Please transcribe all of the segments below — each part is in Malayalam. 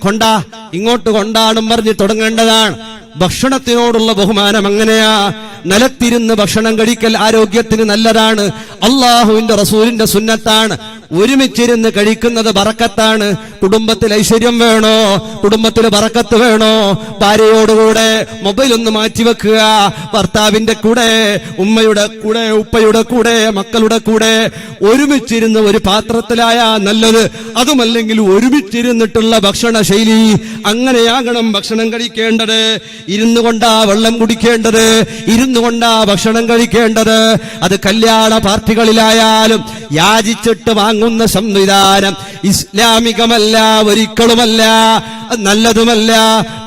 കൊണ്ടാ ഇങ്ങോട്ട് കൊണ്ടാടും പറഞ്ഞ് തുടങ്ങേണ്ടതാണ്. ഭക്ഷണത്തിനോടുള്ള ബഹുമാനം അങ്ങനെയാ. നിലത്തിരുന്ന് ഭക്ഷണം കഴിക്കൽ ആരോഗ്യത്തിന് നല്ലതാണ്. അള്ളാഹുവിന്റെ റസൂലിന്റെ സുന്നത്താണ്. ഒരുമിച്ചിരുന്ന് കഴിക്കുന്നത് ബറക്കത്താണ്. കുടുംബത്തിൽ ഐശ്വര്യം വേണോ, കുടുംബത്തിൽ ബറക്കത്ത് വേണോ, ഭാര്യയോടുകൂടെ മൊബൈൽ ഒന്ന് മാറ്റിവെക്കുക. ഭർത്താവിന്റെ കൂടെ, ഉമ്മയുടെ കൂടെ, ഉപ്പയുടെ കൂടെ, മക്കളുടെ കൂടെ ഒരുമിച്ചിരുന്ന് ഒരു പാത്രത്തിലായ നല്ലത്. അതുമല്ലെങ്കിൽ ഒരുമിച്ചിരുന്നിട്ടുള്ള ഭക്ഷണ ശൈലി അങ്ങനെയാകണം ഭക്ഷണം കഴിക്കേണ്ടത്. ഇരുന്നു കൊണ്ടാ വെള്ളം കുടിക്കേണ്ടത്, ഇരുന്നു കൊണ്ടാ ഭക്ഷണം കഴിക്കേണ്ടത്. അത് കല്യാണ പാർട്ടികളിലായാലും യാചിച്ചിട്ട് വാങ്ങുന്ന സംവിധാനം ഇസ്ലാമികമല്ല, ഒരിക്കലുമല്ല, നല്ലതുമല്ല.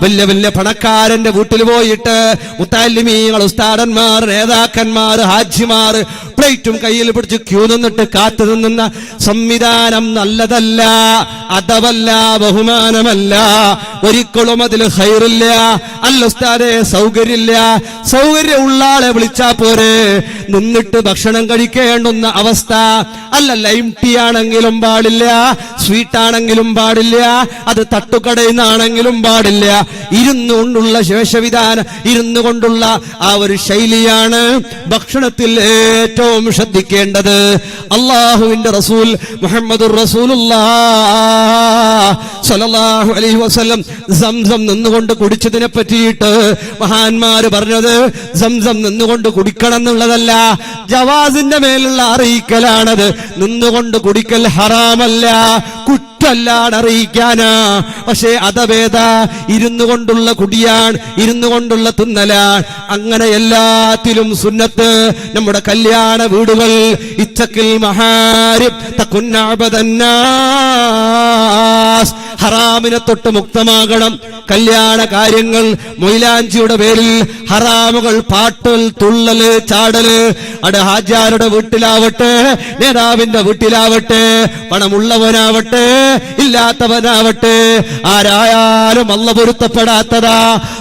വലിയ വലിയ പണക്കാരന്റെ വീട്ടിൽ പോയിട്ട് മുത്തല്ലിമീങ്ങൾ, ഉസ്താദന്മാർ, നേതാക്കന്മാർ, ഹാജിമാർ പ്ലേറ്റും കയ്യിൽ പിടിച്ച് ക്യൂ നിന്നിട്ട് കാത്തു നിന്ന സംവിധാനം നല്ലതല്ല, അതവല്ല, ബഹുമാനമല്ല. ഒരിക്കലും അതിൽ ഖൈറില്ല. അല്ല ഉസ്താദേ, സൗകര്യമില്ല. സൗകര്യമുള്ള ആളെ വിളിച്ചാ പോരെ, നിന്നിട്ട് ഭക്ഷണം കഴിക്കേണ്ടുന്ന അവസ്ഥ. അല്ല, ലൈം ടീ ആണെങ്കിലും പാടില്ല, സ്വീറ്റ് ആണെങ്കിലും പാടില്ല, അത് തട്ടുകടയിൽ നിന്നാണെങ്കിലും പാടില്ല. ഇരുന്നു കൊണ്ടുള്ള ശേഷവിധാനം, ഇരുന്നു കൊണ്ടുള്ള ആ ഒരു ശൈലിയാണ് ഭക്ഷണത്തിൽ ഏറ്റവും ശ്രദ്ധിക്കേണ്ടത്. അള്ളാഹുവിന്റെ റസൂൽ മുഹമ്മദുർ റസൂലുള്ളാഹ് സ്വല്ലല്ലാഹു അലൈഹി വസല്ലം സംസം നിന്നുകൊണ്ട് കുടിച്ചതിനെ പറ്റിയിട്ട് മഹാന്മാര് പറഞ്ഞത് സംസം നിന്നുകൊണ്ട് കുടിക്കണം എന്നുള്ളതല്ല, ജവാസിന്റെ മേലുള്ള അറിയിക്കലാണത്. നിന്നുകൊണ്ട് കുടിക്കൽ ഹറാമല്ല, കുറ്റല്ലാണ് അറിയിക്കാനാ. പക്ഷേ അതവേദ ഇരുന്നു കൊണ്ടുള്ള കുടിയാണ്, ഇരുന്നു കൊണ്ടുള്ള തിന്നലാണ്. അങ്ങനെ എല്ലാത്തിലും സുന്നത്ത്. നമ്മുടെ കല്യാണ വീടുകൾ ഇത്തക്കിൽ മഹാരിബ് തകുന്നഅബദന്നാസ്, ഹറാമിനെ തൊട്ട് മുക്തമാകണം. കല്യാണ കാര്യങ്ങൾ, മൊയിലാഞ്ചിയുടെ പേരിൽ ഹറാമുകൾ, പാട്ടൽ, തുള്ളല്, ചാടല്, അത് ഹാജിയാരുടെ വീട്ടിലാവട്ടെ, നേതാവിന്റെ വീട്ടിലാവട്ടെ, പണമുള്ളവനാവട്ടെ, ഇല്ലാത്തവനാവട്ടെ, ആരായാലും അല്ലാഹു പൊരുത്തപ്പെടാത്തതാ,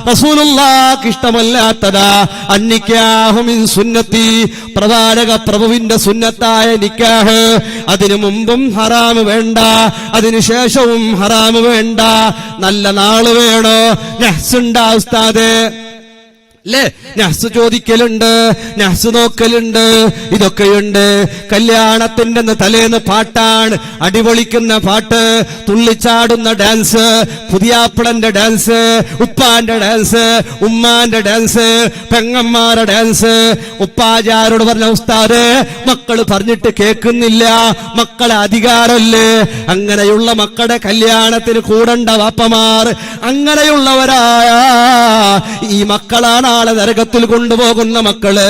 റസൂലുള്ളാഹിക്ക് ഇഷ്ടമല്ലാത്തതാ. അന്നിക്കാഹു മിൻ സുന്നത്തി, പ്രവാചക പ്രഭുവിന്റെ സുന്നത്തായ നിക്കാഹ്. അതിനു മുമ്പും ഹറാമ് വേണ്ട, അതിനു ശേഷവും ഹറാമ് വേണ്ട. നല്ല നാള് വേണോ? നഹ്സുണ്ടാ ഉസ്താദേ? അല്ലേ, നഹ്സ് ചോദിക്കലുണ്ട്, നഹ്സ് നോക്കലുണ്ട്, ഇതൊക്കെയുണ്ട്. കല്യാണത്തിന്റെ തലേന്ന് പാട്ടാണ്, അടിപൊളിക്കുന്ന പാട്ട്, തുള്ളിച്ചാടുന്ന ഡാൻസ്, പുതിയാപ്പിളന്റെ ഡാൻസ്, ഉപ്പാന്റെ ഡാൻസ്, ഉമ്മാന്റെ ഡാൻസ്, പെങ്ങന്മാരുടെ ഡാൻസ്. ഉപ്പാജാരോട് പറഞ്ഞ ഉസ്താദേ, മക്കള് പറഞ്ഞിട്ട് കേൾക്കുന്നില്ല, മക്കളെ അധികാരമല്ലേ? അങ്ങനെയുള്ള മക്കളുടെ കല്യാണത്തിന് കൂടണ്ട വാപ്പമാർ. അങ്ങനെയുള്ളവരായ ഈ മക്കളാണ് നാളെ നരകത്തിൽ കൊണ്ടുപോകുന്ന മക്കള്.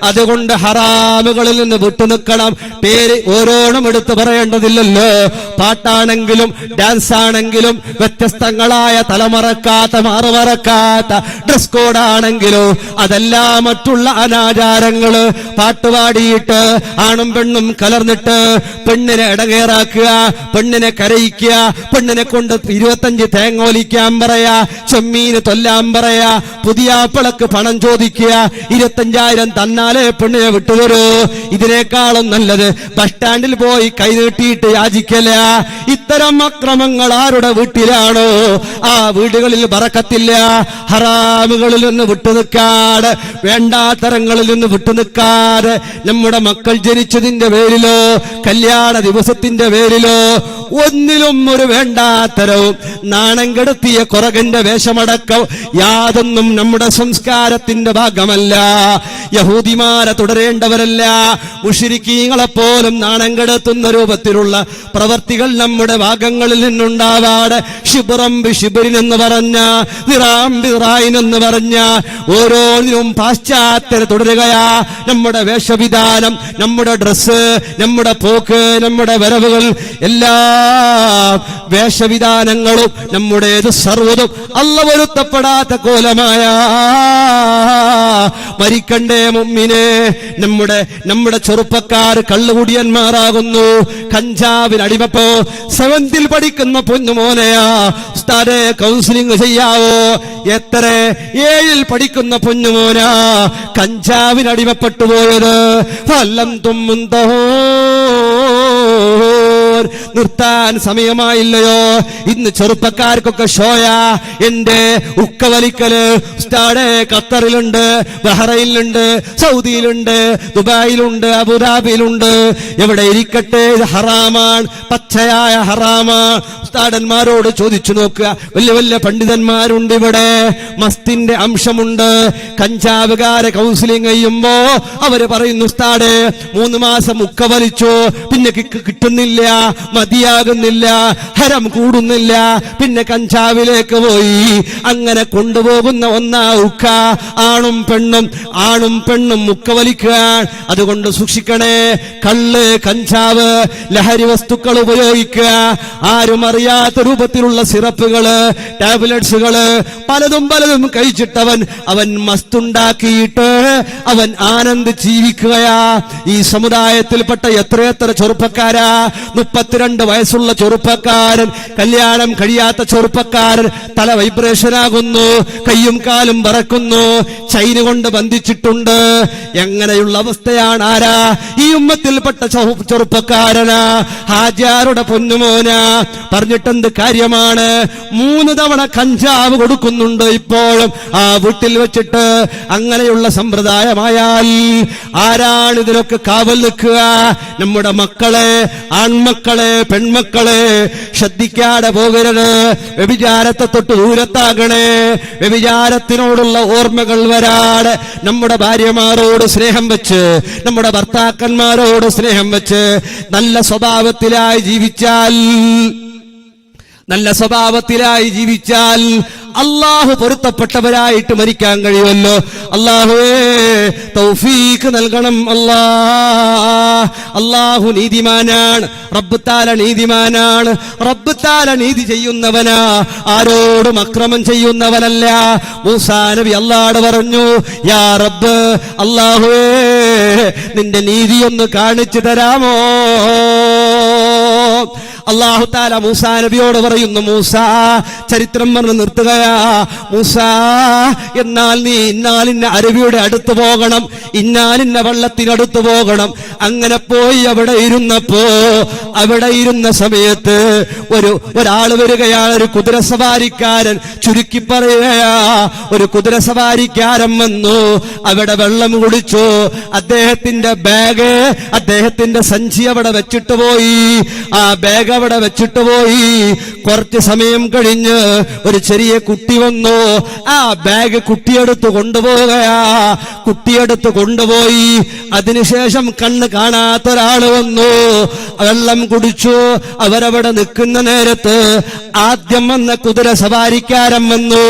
അതുകൊണ്ട് ഹറാമുകളിൽ നിന്ന് വിട്ടുനിൽക്കണം. പേര് ഓരോന്നും എടുത്തു പറയേണ്ടതില്ലല്ലോ. പാട്ടാണെങ്കിലും ഡാൻസ് ആണെങ്കിലും വ്യത്യസ്തങ്ങളായ തലമറക്കാത്ത, മാറുമറക്കാത്ത ഡ്രസ് കോഡാണെങ്കിലും അതെല്ലാം മറ്റുള്ള അനാചാരങ്ങള്. പാട്ടുപാടിയിട്ട് ആണും പെണ്ണും കലർന്നിട്ട് പെണ്ണിനെ ഇടങ്ങേറാക്കുക, പെണ്ണിനെ കരയിക്കുക, പെണ്ണിനെ കൊണ്ട് 25 തേങ്ങോലിക്കാൻ പറയാ, ചെമ്മീന് തൊല്ലാൻ പറയാ, പുതിയാപ്പിളക്ക് പണം ചോദിക്കുക, 25,000 തന്നാലേ പെണ്ണിനെ വിട്ടുതരൂ. ഇതിനേക്കാളും നല്ലത് ബസ് സ്റ്റാൻഡിൽ പോയി കൈനീട്ടിയിട്ട് യാചിക്കല. ഇത്തരം അക്രമങ്ങൾ ആരുടെ വീട്ടിലാണോ ആ വീടുകളിൽ ബറക്കത്തില്ല. ഹറാമുകളിൽ നിന്ന് വിട്ടുനിൽക്കാതെ, വേണ്ടാത്തരങ്ങളിൽ നിന്ന് വിട്ടുനിൽക്കാതെ, നമ്മുടെ മക്കൾ ജനിച്ചതിന്റെ പേരിലോ കല്യാണ ദിവസത്തിന്റെ പേരിലോ ഒന്നിലും ഒരു വേണ്ടാത്തരവും നാണം കെടുത്തിയ കുറകന്റെ വേഷമടക്കം യാതൊന്നും നമ്മുടെ സംസ്കാരത്തിന്റെ ഭാഗമല്ല. യഹൂദിമാരെ തുടരേണ്ടവരല്ല. മുശ്രിക്കീങ്ങളെപ്പോലും നാണം കെടുത്തുന്ന രൂപത്തിലുള്ള പ്രവർത്തികൾ നമ്മുടെ ഭാഗങ്ങളിൽ നിന്നുണ്ടാവാതെ ശിബ്റം ബിശിബ്റിൻ എന്ന് പറഞ്ഞ, ദിറാം ബിറായിൻ എന്ന് പറഞ്ഞ ഓരോന്നിനും പാശ്ചാത്യരെ തുടരുകയാ. നമ്മുടെ വേഷവിധാനം, നമ്മുടെ ഡ്രസ്സ്, നമ്മുടെ പോക്ക്, നമ്മുടെ വരവുകൾ, എല്ലാ വേഷവിധാനങ്ങളും നമ്മുടേത് സർവ്വതും അല്ലാഹു പൊരുത്തപ്പെടാത്ത കോലമായ. മരിക്കണ്ടേ മുഅ്മിനേ? നമ്മുടെ ചെറുപ്പക്കാർ കള്ളുകുടിയന്മാരാകുന്നു, കഞ്ചാവിന് അടിമപ്പോ. 7th പഠിക്കുന്ന പൊന്നുമോനെയാ ഉസ്താദേ കൗൺസിലിംഗ് ചെയ്യാവോ? എത്ര 7ൽ പഠിക്കുന്ന പൊന്നുമോനാ കഞ്ചാവിന് അടിമപ്പെട്ടു പോയത്. ഫലം തുമ്മുന്തോ, നിർത്താൻ സമയമായില്ലയോ? ഇന്ന് ചെറുപ്പക്കാർക്കൊക്കെ ഷോയാ. എന്റെ ഉക്കവലിക്കല് ഉസ്താദേ ഖത്തറിലുണ്ട്, ബഹ്റൈനിലുണ്ട്, സൗദിയിലുണ്ട്, ദുബായിലുണ്ട്, അബുദാബിയിലുണ്ട്. എവിടെ ഇരിക്കട്ടെ, ഇത് ഹറാമാണ്, പച്ചയായ ഹറാമാണ്. ഉസ്താദന്മാരോട് ചോദിച്ചു നോക്കുക. വലിയ വലിയ പണ്ഡിതന്മാരുണ്ട് ഇവിടെ. മസ്തിന്റെ അംശമുണ്ട്. കഞ്ചാവുകാരെ കൗൺസിലിംഗ് ചെയ്യുമ്പോ അവര് പറയുന്നു, ഉസ്താദേ 3 മാസം ഉക്ക വലിച്ചു, പിന്നെ കിട്ടുന്നില്ല, മതിയാകുന്നില്ല, ഹരം കൂടുന്നില്ല, പിന്നെ കഞ്ചാവിലേക്ക് പോയി. അങ്ങനെ കൊണ്ടുപോകുന്ന ഒന്നാ ഉക്ക. ആണും പെണ്ണും ഉക്ക വലിക്കാൻ. അതുകൊണ്ട് സൂക്ഷിക്കണേ. കള്ള്, കഞ്ചാവ്, ലഹരി വസ്തുക്കൾ ഉപയോഗിക്കുക. ആരും അറിയാത്ത രൂപത്തിലുള്ള സിറപ്പുകള്, ടാബ്ലറ്റ്സുകള് പലതും കഴിച്ചിട്ടവൻ മസ്തുണ്ടാക്കിയിട്ട് അവൻ ആനന്ദ് ജീവിക്കുകയാ. ഈ സമുദായത്തിൽപ്പെട്ട എത്രയെത്ര ചെറുപ്പക്കാരാ. 32 വയസ്സുള്ള ചെറുപ്പക്കാരൻ, കല്യാണം കഴിയാത്ത ചെറുപ്പക്കാരൻ തല വൈബ്രേഷനാകുന്നു, കയ്യും കാലും പറക്കുന്നു, ചൈന കൊണ്ട് ബന്ധിച്ചിട്ടുണ്ട്. എങ്ങനെയുള്ള അവസ്ഥയാണ്? ആരാ? ഈ ഉമ്മത്തിൽപ്പെട്ട ചെറുപ്പക്കാരനാ, ഹാജിയാരുടെ പൊന്നുമോനാ. പറഞ്ഞിട്ടെന്ത് കാര്യമാണ്? 3 തവണ കഞ്ചാവ് കൊടുക്കുന്നുണ്ട് ഇപ്പോഴും ആ വീട്ടിൽ വെച്ചിട്ട്. അങ്ങനെയുള്ള സമ്പ്രദായമായാൽ ആരാണ് ഇതിനൊക്കെ കാവൽ നിൽക്കുക? നമ്മുടെ മക്കളെ, ആൺമക്കളെ, പെൺമക്കളെ ശ്രദ്ധിക്കാതെ പോകരുത്. വ്യഭിചാരത്തെ തൊട്ട് ദൂരത്താകണേ. വ്യഭിചാരത്തിനോടുള്ള ഓർമ്മകൾ വരാതെ നമ്മുടെ ഭാര്യമാരോട് സ്നേഹം വെച്ച്, നമ്മുടെ ഭർത്താക്കന്മാരോട് സ്നേഹം വെച്ച് നല്ല സ്വഭാവത്തിലായി ജീവിച്ചാൽ അള്ളാഹു പൊരുത്തപ്പെട്ടവരായിട്ട് മരിക്കാൻ കഴിയുമല്ലോ. അള്ളാഹുവേ തൗഫീഖ് നൽകണം. അള്ളാഹു നീതിമാനാണ്. റബ്ബ് താല നീതിമാനാണ്. റബ്ബ് താല നീതി ചെയ്യുന്നവനാ, ആരോടും അക്രമം ചെയ്യുന്നവനല്ല. മൂസാ നബി അല്ലാഹുവോട് പറഞ്ഞു, യാ റബ്ബ്, അള്ളാഹുവേ നിന്റെ നീതി ഒന്ന് കാണിച്ചു തരാമോ? അല്ലാഹു തആല മൂസാ നബിയോട് പറയുന്നു, മൂസാ, ചരിത്രം പറഞ്ഞ് നിർത്തുകയാ. മൂസാ, എന്നാൽ നീ ഇന്നാലിന്ന അരുവിയുടെ അടുത്ത് പോകണം, ഇന്നാലിന്ന വെള്ളത്തിനടുത്ത് പോകണം. അങ്ങനെ പോയി അവിടെ ഇരുന്ന സമയത്ത് ഒരാൾ വരികയാണ്, ഒരു കുതിരസവാരിക്കാരൻ. ചുരുക്കി പറയുകയാ, ഒരു കുതിരസവാരിക്കാരൻ വന്നു, അവിടെ വെള്ളം കുടിച്ചു. അദ്ദേഹത്തിന്റെ ബാഗ്, അദ്ദേഹത്തിന്റെ സഞ്ചി അവിടെ വെച്ചിട്ട് പോയി. ആ ബാഗ് അവിടെ വെച്ചിട്ട് പോയി. കുറച്ച് സമയം കഴിഞ്ഞ് ഒരു ചെറിയ കുട്ടി വന്നു. ആ ബാഗ് കുട്ടിയെടുത്ത് കൊണ്ടുപോയി. അതിനുശേഷം കണ്ണ് കാണാത്ത ഒരാൾ വന്നു, വെള്ളം കുടിച്ചു. അവരവിടെ നിൽക്കുന്ന നേരത്ത് ആദ്യം വന്ന കുതിര സവാരിക്കാരൻ വന്നു.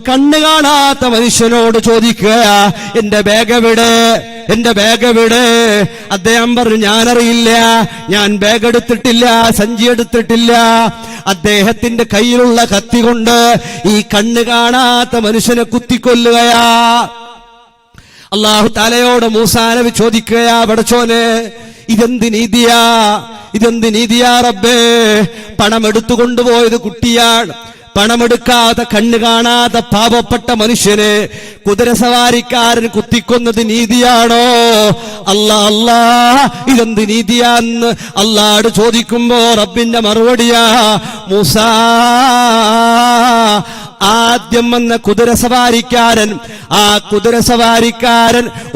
കണ്ണ് കാണാത്ത മനുഷ്യനോട് ചോദിക്കുക, എന്റെ ബാഗ് എവിടെ? അദ്ദേഹം പറഞ്ഞു, ഞാനറിയില്ല, ഞാൻ ബാഗ് എടുത്തിട്ടില്ല, സഞ്ചി എടുത്തിട്ടില്ല. അദ്ദേഹത്തിന്റെ കയ്യിലുള്ള കത്തി കൊണ്ട് ഈ കണ്ണ് കാണാത്ത മനുഷ്യനെ കുത്തിക്കൊല്ലുകയാ. അല്ലാഹു തആലയോട് മൂസാ നബി ചോദിക്കുകയാ, പടച്ചോനെ, ഇതെന്ത് നീതിയാ റബ്ബേ? പണം എടുത്തുകൊണ്ടുപോയത് കുട്ടിയാണ്. പണമെടുക്കാതെ കണ്ണ് കാണാതെ പാവപ്പെട്ട മനുഷ്യനെ കുതിരസവാരിക്കാരൻ കുത്തിക്കൊന്നത് നീതിയാണോ? അല്ലാ, ഇതെന്ത് നീതിയാന്ന് അല്ലാഹുവോട് ചോദിക്കുമ്പോ റബ്ബിന്റെ മറുപടിയാ, മൂസാ, ആദ്യം വന്ന കുതിരസവാരിക്കാരൻ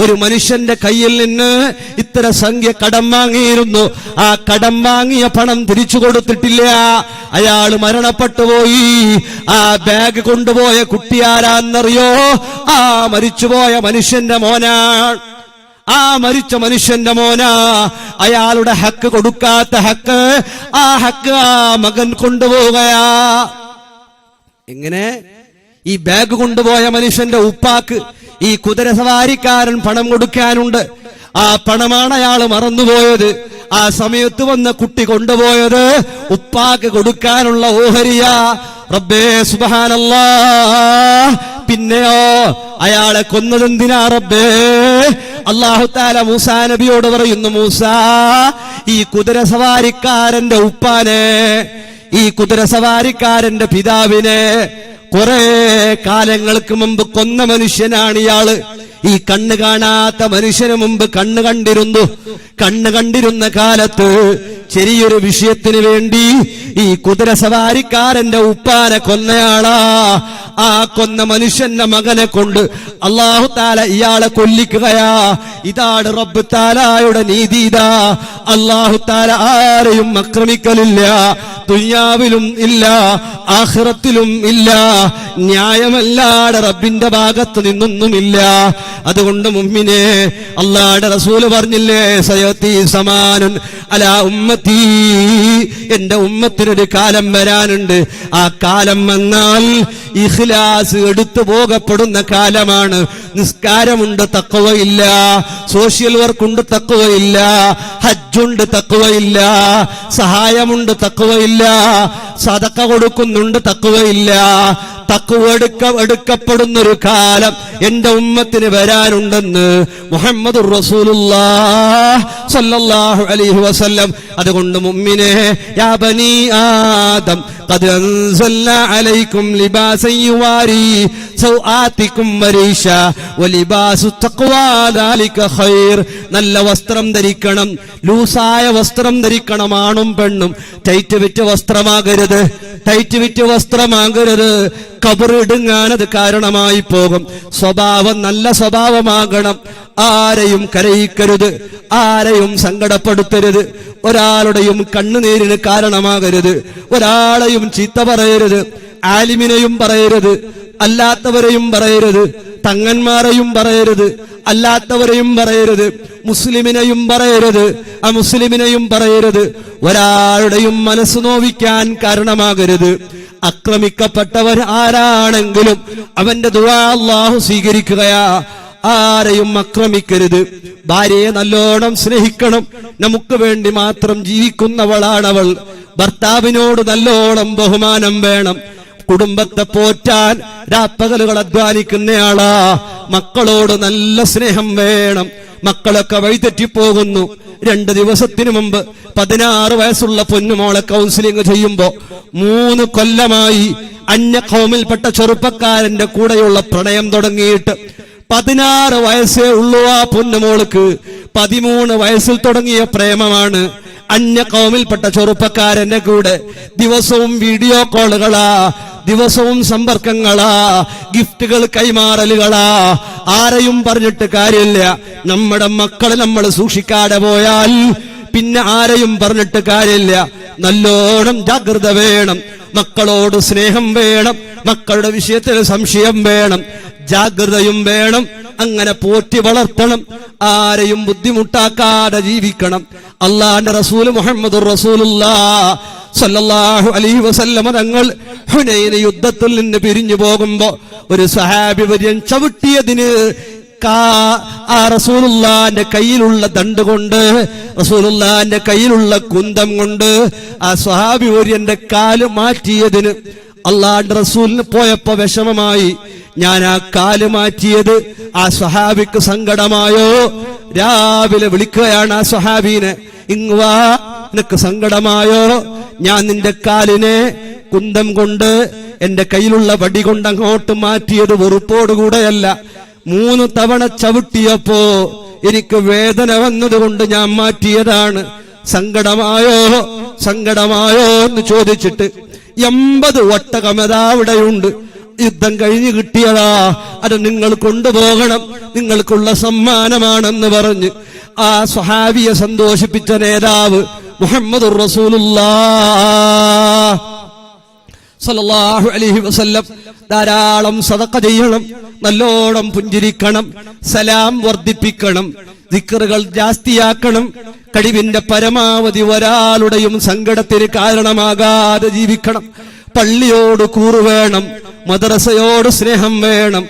ഒരു മനുഷ്യന്റെ കയ്യിൽ നിന്ന് ഇത്ര സംഖ്യ കടം വാങ്ങിയിരുന്നു. ആ കടം വാങ്ങിയ പണം തിരിച്ചു കൊടുത്തിട്ടില്ല. അയാൾ മരണപ്പെട്ടുപോയി. ആ ബാഗ് കൊണ്ടുപോയ കുട്ടി ആരാന്നറിയോ? ആ മരിച്ചുപോയ മനുഷ്യന്റെ മോനാണ്. ആ മരിച്ച മനുഷ്യന്റെ മോനാ. അയാളുടെ ഹക്ക് കൊടുക്കാത്ത ഹക്ക് ആ മകൻ കൊണ്ടുപോവുകയാ. എങ്ങനെ? ഈ ബാഗ് കൊണ്ടുപോയ മനുഷ്യന്റെ ഉപ്പാക്ക് ഈ കുതിരസവാരിക്കാരൻ പണം കൊടുക്കാനുണ്ട്. ആ പണമാണ് അയാൾ മറന്നുപോയത്. ആ സമയത്ത് വന്ന കുട്ടി കൊണ്ടുപോയത് ഉപ്പാക്ക് കൊടുക്കാനുള്ള ഓഹരിയാ. റബ്ബേ സുബ്ഹാനല്ലാഹ്. പിന്നെയോ അയാളെ കൊന്നതെന്തിനാ റബ്ബേ? അല്ലാഹു തആല മൂസാ നബിയോട് പറയുന്നു, മൂസാ, ഈ കുതിരസവാരിക്കാരന്റെ ഉപ്പാനെ, ഈ കുതിരസവാരിക്കാരന്റെ പിതാവിനെ കുറെ കാലങ്ങൾക്ക് മുമ്പ് കൊന്ന മനുഷ്യനാണ് ഇയാള്. ഈ കണ്ണ് കാണാത്ത മനുഷ്യന് മുമ്പ് കണ്ണ് കണ്ടിരുന്ന കാലത്ത് ചെറിയൊരു വിഷയത്തിന് വേണ്ടി ഈ കുതിര സവാരിക്കാരന്റെ ഉപ്പാനെ കൊന്നയാളാ. ആ കൊന്ന മനുഷ്യന്റെ മകനെ കൊണ്ട് അല്ലാഹു തആല ഇയാളെ കൊല്ലിക്കുകയാ. ഇതാണ് റബ്ബ് തആലയുടെ നീതി. ഇതാ അല്ലാഹു തആല ആരെയും ആക്രമിക്കലില്ല, ദുനിയാവിലും ഇല്ല, ആഖിറത്തിലും ഇല്ല. ന്യായമല്ലാതെ റബ്ബിന്റെ ഭാഗത്ത് നിന്നൊന്നുമില്ല. അതുകൊണ്ട് മുഅ്മിനേ, അല്ലാഹുവിന്റെ റസൂല് പറഞ്ഞില്ലേ, സയതി സമാനുൻ അലാ ഉമ്മത്തി, എന്റെ ഉമ്മത്തിനൊരു കാലം വരാനുണ്ട്. ആ കാലം വന്നാൽ ഇഖ്ലാസ് എടുത്തു പോകപ്പെടുന്ന കാലമാണ്. നിസ്കാരമുണ്ട്, തഖ്വയില്ല. സോഷ്യൽ വർക്കുണ്ട്, തഖ്വയില്ല. ഹജ്ജുണ്ട്, തഖ്വയില്ല. സഹായമുണ്ട്, തഖ്വയില്ല. സദഖ കൊടുക്കുന്നുണ്ട്, തഖ്വയില്ല. തഖ്വ എടുക്കപ്പെടുന്നൊരു കാലം എന്റെ ഉമ്മത്തിന് വരാനുണ്ടെന്ന് മുഹമ്മദുർ റസൂലുള്ളാഹി സ്വല്ലല്ലാഹു അലൈഹി വസല്ലം. അതുകൊണ്ട് മുഅ്മിനേ, യാ ബനീ ആദം ഖദ് അൻസൽനാ അലൈക്കും ലിബാസൻ യുവാരി സൗആതികും വരീശ വലിബാസു തഖ്വാ ദാലിക ഖൈർ. നല്ല വസ്ത്രം ധരിക്കണം, ലൂസായ വസ്ത്രം ധരിക്കണം. ആണും പെണ്ണും ടൈറ്റ് വിറ്റ വസ്ത്രമാകരുത്. കബറിടുങ്ങാനത് കാരണമായി പോകും. സ്വഭാവം നല്ല സ്വഭാവമാകണം. ആരെയും കരയിക്കരുത്, ആരെയും സങ്കടപ്പെടുത്തരുത്, ഒരാളുടെയും കണ്ണുനീരിന് കാരണമാകരുത്, ഒരാളെയും ചീത്ത പറയരുത്, ആലിമിനെയും പറയരുത്, അല്ലാത്തവരെയും പറയരുത്, തങ്ങന്മാരെയും പറയരുത്, അല്ലാത്തവരെയും പറയരുത്, മുസ്ലിമിനെയും പറയരുത്, അമുസ്ലിമിനെയും പറയരുത്. ഒരാളുടെയും മനസ്സ് നോവിക്കാൻ കാരണമാകരുത്. ആക്രമിക്കപ്പെട്ടവർ ആരാണെങ്കിലും അവന്റെ ദുആ അല്ലാഹു സ്വീകരിക്കുകയാ. ആരെയും ആക്രമിക്കരുത്. ഭാര്യയെ നല്ലോണം സ്നേഹിക്കണം. നമുക്ക് വേണ്ടി മാത്രം ജീവിക്കുന്നവളാണവൾ. ഭർത്താവിനോട് നല്ലോണം ബഹുമാനം വേണം. കുടുംബത്തെ പോറ്റാൻ രാപ്പകലുകൾ അധ്വാനിക്കുന്നയാളാ. മക്കളോട് നല്ല സ്നേഹം വേണം. മക്കളൊക്കെ വഴിതെറ്റിപ്പോകുന്നു. 2 ദിവസത്തിന് മുമ്പ് 16 വയസ്സുള്ള പൊന്നുമോളെ കൗൺസിലിംഗ് ചെയ്യുമ്പോ 3 കൊല്ലമായി അന്യ ഖൗമിൽപ്പെട്ട ചെറുപ്പക്കാരന്റെ കൂടെയുള്ള പ്രണയം തുടങ്ങിയിട്ട് 16 വയസ്സേ ഉള്ളൂ ആ പൊന്നുമോൾക്ക്. 13 വയസ്സിൽ തുടങ്ങിയ പ്രേമമാണ്. അന്യ ഖൗമിൽപ്പെട്ട ചെറുപ്പക്കാരന്റെ കൂടെ ദിവസവും വീഡിയോ കോളുകളാ, ദിവസവും സമ്പർക്കങ്ങളാ, ഗിഫ്റ്റുകൾ കൈമാറലുകളാ. ആരെയും പറഞ്ഞിട്ട് കാര്യമില്ല. നമ്മുടെ മക്കളെ നമ്മൾ സൂക്ഷിക്കാതെ പോയാൽ പിന്നെ ആരെയും പറഞ്ഞിട്ട് കാര്യമില്ല. നല്ലോണം ജാഗ്രത വേണം. മക്കളോട് സ്നേഹം വേണം. മക്കളുടെ വിഷയത്തിൽ സംശയം വേണം, ജാഗ്രതയും വേണം. അങ്ങനെ പോറ്റി വളർത്തണം. ആരെയും ബുദ്ധിമുട്ടാക്കാതെ ജീവിക്കണം. അല്ലാഹുവിന്റെ റസൂൽ മുഹമ്മദുർ റസൂലുള്ളാഹി സ്വല്ലല്ലാഹു അലൈഹി വസല്ലം തങ്ങൾ ഹുനൈൻ യുദ്ധത്തിൽ നിന്ന് പിരിഞ്ഞു പോകുമ്പോ ഒരു സഹാബി വര്യൻ ചവിട്ടിയതിന് ആ റസൂലുള്ളാഹിന്റെ കയ്യിലുള്ള ദണ്ട് കൊണ്ട്, റസൂലുള്ളാഹിന്റെ കയ്യിലുള്ള കുന്തം കൊണ്ട് ആ സ്വഹാബി വര്യന്റെ കാല് മാറ്റിയതിന് അല്ലാഹുവിന്റെ റസൂലിന് പോയപ്പോ വിഷമമായി. ഞാൻ ആ കാല് മാറ്റിയത് ആ സ്വഹാബിക്ക് സങ്കടമായോ? രാവിലെ വിളിക്കുകയാണ് ആ സ്വഹാബീനെ, ഇങ്ങുവാ, നിനക്ക് സങ്കടമായോ? ഞാൻ നിന്റെ കാലിനെ കുന്തം കൊണ്ട്, എന്റെ കയ്യിലുള്ള വടി കൊണ്ട് അങ്ങോട്ട് മാറ്റിയത് വെറുപ്പോടുകൂടെയല്ല. 3 തവണ ചവിട്ടിയപ്പോ എനിക്ക് വേദന വന്നതുകൊണ്ട് ഞാൻ മാറ്റിയതാണ്. സങ്കടമായോ എന്ന് ചോദിച്ചിട്ട് 80 ഒട്ടകമതാ അവിടെയുണ്ട്. യുദ്ധം കഴിഞ്ഞ് കിട്ടിയതാ, അത് നിങ്ങൾ കൊണ്ടുപോകണം, നിങ്ങൾക്കുള്ള സമ്മാനമാണെന്ന് പറഞ്ഞ് ആ സ്വഹാബിയെ സന്തോഷിപ്പിച്ച നേതാവ് മുഹമ്മദുർ റസൂലുള്ളാഹി സ്വല്ലല്ലാഹു അലൈഹി വസല്ലം. ധാരാളം സദഖ ചെയ്യണം, നല്ലോണം പുഞ്ചിരിക്കണം, സലാം വർദ്ധിപ്പിക്കണം, ദിക്റുകൾ ജാസ്തിയാക്കണം. കഴിവിന്റെ പരമാവധി ഒരാളുടെയും സങ്കടത്തിന് കാരണമാകാതെ ജീവിക്കണം. പള്ളിയോട് കൂറ് വേണം, മദ്രസയോട് സ്നേഹം വേണം,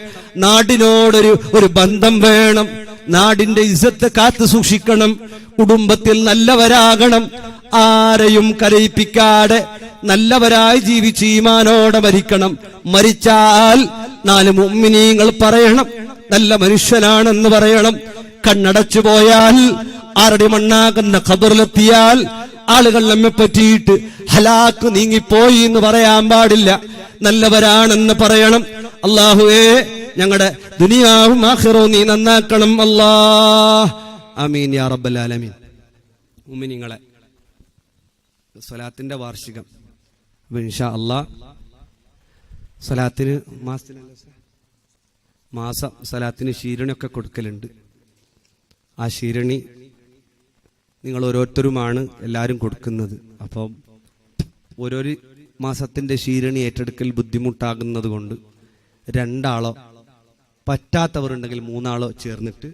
നാടിനോടൊരു ബന്ധം വേണം, നാടിന്റെ ഇസ്സത്ത് കാത്തു സൂക്ഷിക്കണം, കുടുംബത്തിൽ നല്ലവരാകണം, ആരെയും കരയിപ്പിക്കാതെ നല്ലവരായി ജീവിച്ച് ഈമാനോടെ മരിക്കണം. മരിച്ചാൽ 4 മുഅ്മിനീങ്ങൾ പറയണം നല്ല മനുഷ്യനാണെന്ന് പറയണം. കണ്ണടച്ചു പോയാൽ, ആരുടെ മണ്ണാകുന്ന ഖബറിലെത്തിയാൽ ആളുകൾ നമ്മെ പറ്റിയിട്ട് ഹലാക്ക് നീങ്ങിപ്പോയി എന്ന് പറയാൻ പാടില്ല. നല്ലവരാണെന്ന് പറയണം. അല്ലാഹുവേ, ഞങ്ങളുടെ ദുനിയാവും ആഖിറവും നീ നന്നാക്കണം അല്ലാ. ആമീൻ യാ റബ്ബൽ ആലമീൻ. മുഅ്മിനീങ്ങളെ, സ്വലാത്തിന്റെ വാർഷികം ഇൻഷാ അല്ലാഹ്. സ്വലാത്തിന് മാസം സ്വലാത്തിന് ശീരണിയൊക്കെ കൊടുക്കലുണ്ട്. ആ ശീരണി നിങ്ങൾ ഓരോരുത്തരുമാണ് എല്ലാവരും കൊടുക്കുന്നത്. അപ്പം ഓരോരു മാസത്തിന്റെ ശീരണി ഏറ്റെടുക്കൽ ബുദ്ധിമുട്ടാകുന്നത് കൊണ്ട് 2 ആളോ പറ്റാത്തവരുണ്ടെങ്കിൽ 3 ആളോ ചേർന്നിട്ട്